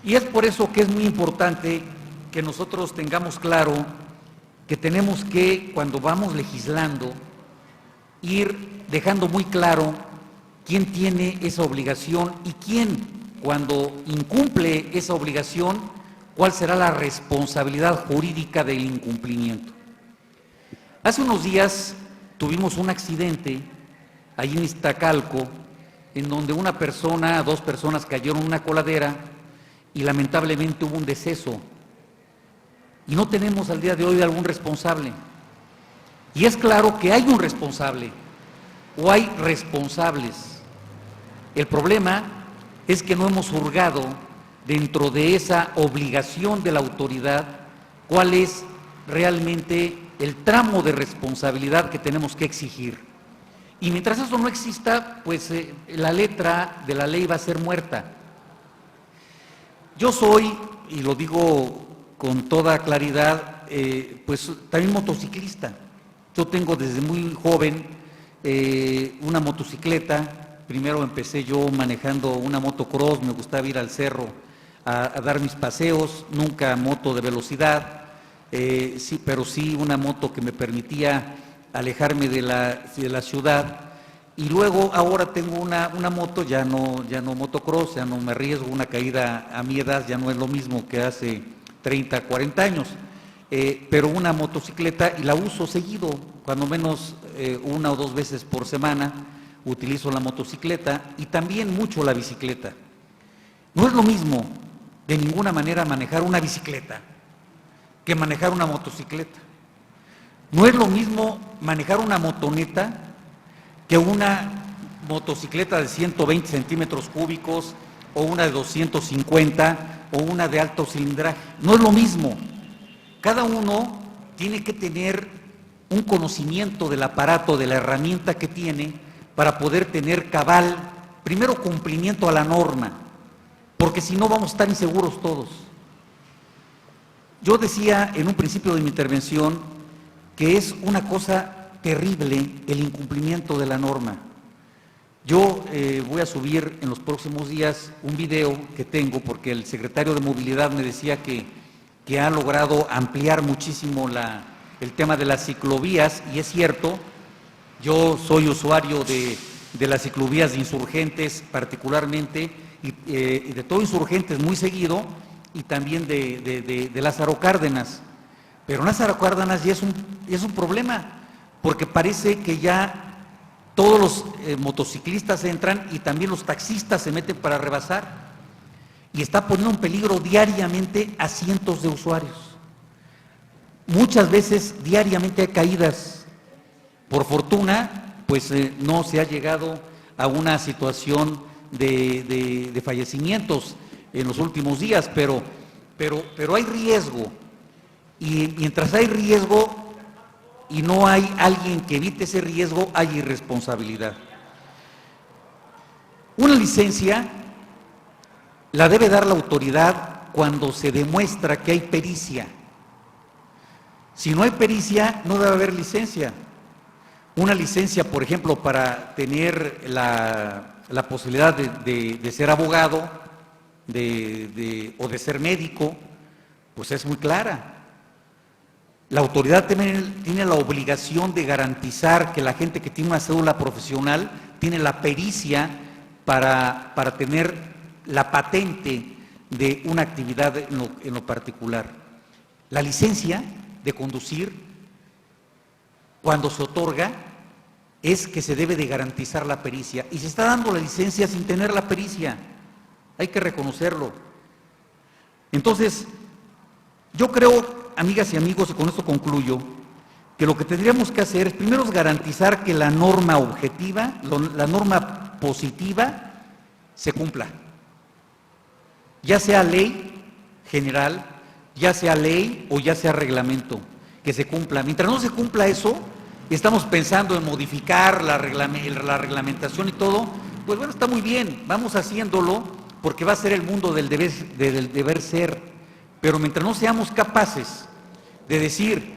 Speaker 6: Y es por eso que es muy importante que nosotros tengamos claro que tenemos que, cuando vamos legislando, ir dejando muy claro quién tiene esa obligación y quién, cuando incumple esa obligación, cuál será la responsabilidad jurídica del incumplimiento. Hace unos días tuvimos un accidente allí en Iztacalco, en donde dos personas cayeron en una coladera y lamentablemente hubo un deceso. Y no tenemos al día de hoy algún responsable. Y es claro que hay un responsable o hay responsables. El problema es que no hemos hurgado dentro de esa obligación de la autoridad cuál es realmente el tramo de responsabilidad que tenemos que exigir. Y mientras eso no exista, pues la letra de la ley va a ser muerta. Yo soy, y lo digo con toda claridad, pues también motociclista. Yo tengo desde muy joven una motocicleta. Primero empecé yo manejando una motocross, me gustaba ir al cerro a dar mis paseos, nunca moto de velocidad, sí, pero sí una moto que me permitía alejarme de la ciudad. Y luego ahora tengo una moto, ya no motocross, ya no me arriesgo, una caída a mi edad ya no es lo mismo que hace 30, 40 años, pero una motocicleta, y la uso seguido, cuando menos 1 o 2 veces por semana utilizo la motocicleta y también mucho la bicicleta. No es lo mismo de ninguna manera manejar una bicicleta que manejar una motocicleta. No es lo mismo manejar una motoneta que una motocicleta de 120 centímetros cúbicos o una de 250 o una de alto cilindraje. No es lo mismo. Cada uno tiene que tener un conocimiento del aparato, de la herramienta que tiene para poder tener cabal, primero cumplimiento a la norma, porque si no vamos a estar inseguros todos. Yo decía en un principio de mi intervención que es una cosa terrible el incumplimiento de la norma. Yo voy a subir en los próximos días un video que tengo, porque el secretario de Movilidad me decía que ha logrado ampliar muchísimo el tema de las ciclovías, y es cierto. Yo soy usuario de las ciclovías de Insurgentes particularmente, y de todo Insurgentes muy seguido, y también de Lázaro Cárdenas. Pero Lázaro Cárdenas ya es un problema, porque parece que ya todos los motociclistas entran y también los taxistas se meten para rebasar y está poniendo en peligro diariamente a cientos de usuarios. Muchas veces diariamente hay caídas. Por fortuna, pues no se ha llegado a una situación de fallecimientos en los últimos días, pero hay riesgo. Y mientras hay riesgo y no hay alguien que evite ese riesgo, hay irresponsabilidad. Una licencia la debe dar la autoridad cuando se demuestra que hay pericia. Si no hay pericia, no debe haber licencia. Una licencia, por ejemplo, para tener la posibilidad de ser abogado o de ser médico, pues es muy clara. La autoridad tiene la obligación de garantizar que la gente que tiene una cédula profesional tiene la pericia para tener la patente de una actividad en lo particular. La licencia de conducir, cuando se otorga, es que se debe de garantizar la pericia. Y se está dando la licencia sin tener la pericia. Hay que reconocerlo. Entonces, yo creo, amigas y amigos, y con esto concluyo, que lo que tendríamos que hacer es primero garantizar que la norma objetiva, la norma positiva, se cumpla. Ya sea ley general, ya sea ley o ya sea reglamento, que se cumpla. Mientras no se cumpla eso, estamos pensando en modificar la reglamentación y todo, pues bueno, está muy bien, vamos haciéndolo porque va a ser el mundo del deber ser, pero mientras no seamos capaces de decir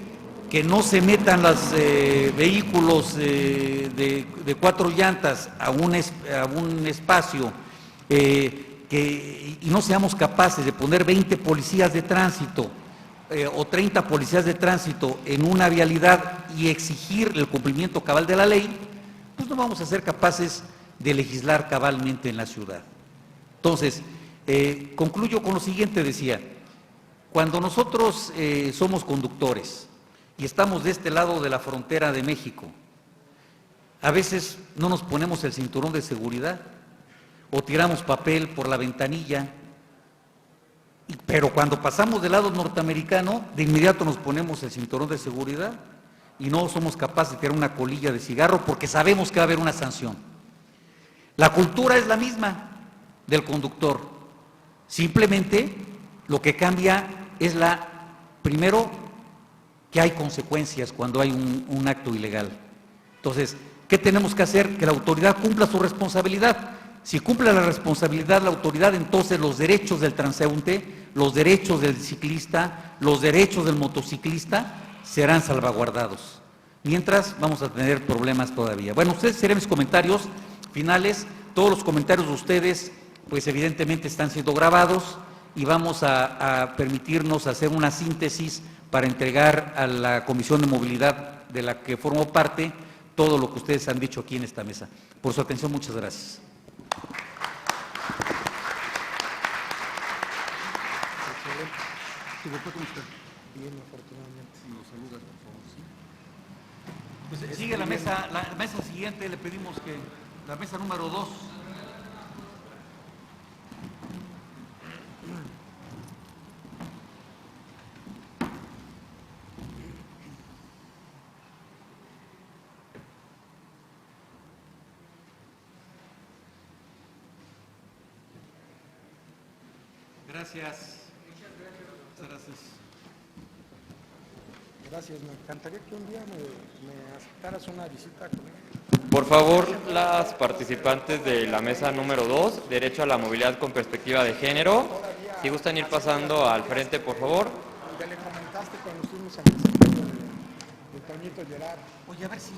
Speaker 6: que no se metan los vehículos de 4 llantas a un espacio y no seamos capaces de poner 20 policías de tránsito o 30 policías de tránsito en una vialidad y exigir el cumplimiento cabal de la ley, pues no vamos a ser capaces de legislar cabalmente en la ciudad. Entonces, concluyo con lo siguiente, decía, cuando nosotros somos conductores y estamos de este lado de la frontera de México, a veces no nos ponemos el cinturón de seguridad o tiramos papel por la ventanilla, pero cuando pasamos del lado norteamericano, de inmediato nos ponemos el cinturón de seguridad y no somos capaces de tirar una colilla de cigarro porque sabemos que va a haber una sanción. La cultura es la misma del conductor, simplemente lo que cambia es primero, que hay consecuencias cuando hay un acto ilegal. Entonces, ¿qué tenemos que hacer? Que la autoridad cumpla su responsabilidad. Si cumple la responsabilidad la autoridad, entonces los derechos del transeúnte, los derechos del ciclista, los derechos del motociclista serán salvaguardados. Mientras, vamos a tener problemas todavía. Bueno, ustedes serán mis comentarios finales. Todos los comentarios de ustedes, pues evidentemente están siendo grabados y vamos a permitirnos hacer una síntesis para entregar a la Comisión de Movilidad de la que formo parte todo lo que ustedes han dicho aquí en esta mesa. Por su atención, muchas gracias.
Speaker 9: Bien, afortunadamente. Nos saludas, por favor.
Speaker 6: Pues sigue la mesa siguiente, le pedimos que la mesa número 2. Gracias. Muchas gracias.
Speaker 9: Gracias, me encantaría que un día me aceptaras una visita con él.
Speaker 13: Por favor, las participantes de la mesa número 2, derecho a la movilidad con perspectiva de género, si gustan ir pasando al frente, por favor.
Speaker 9: Ya le comentaste cuando estuvimos en el de Toñito Gerard.
Speaker 6: Oye, a ver si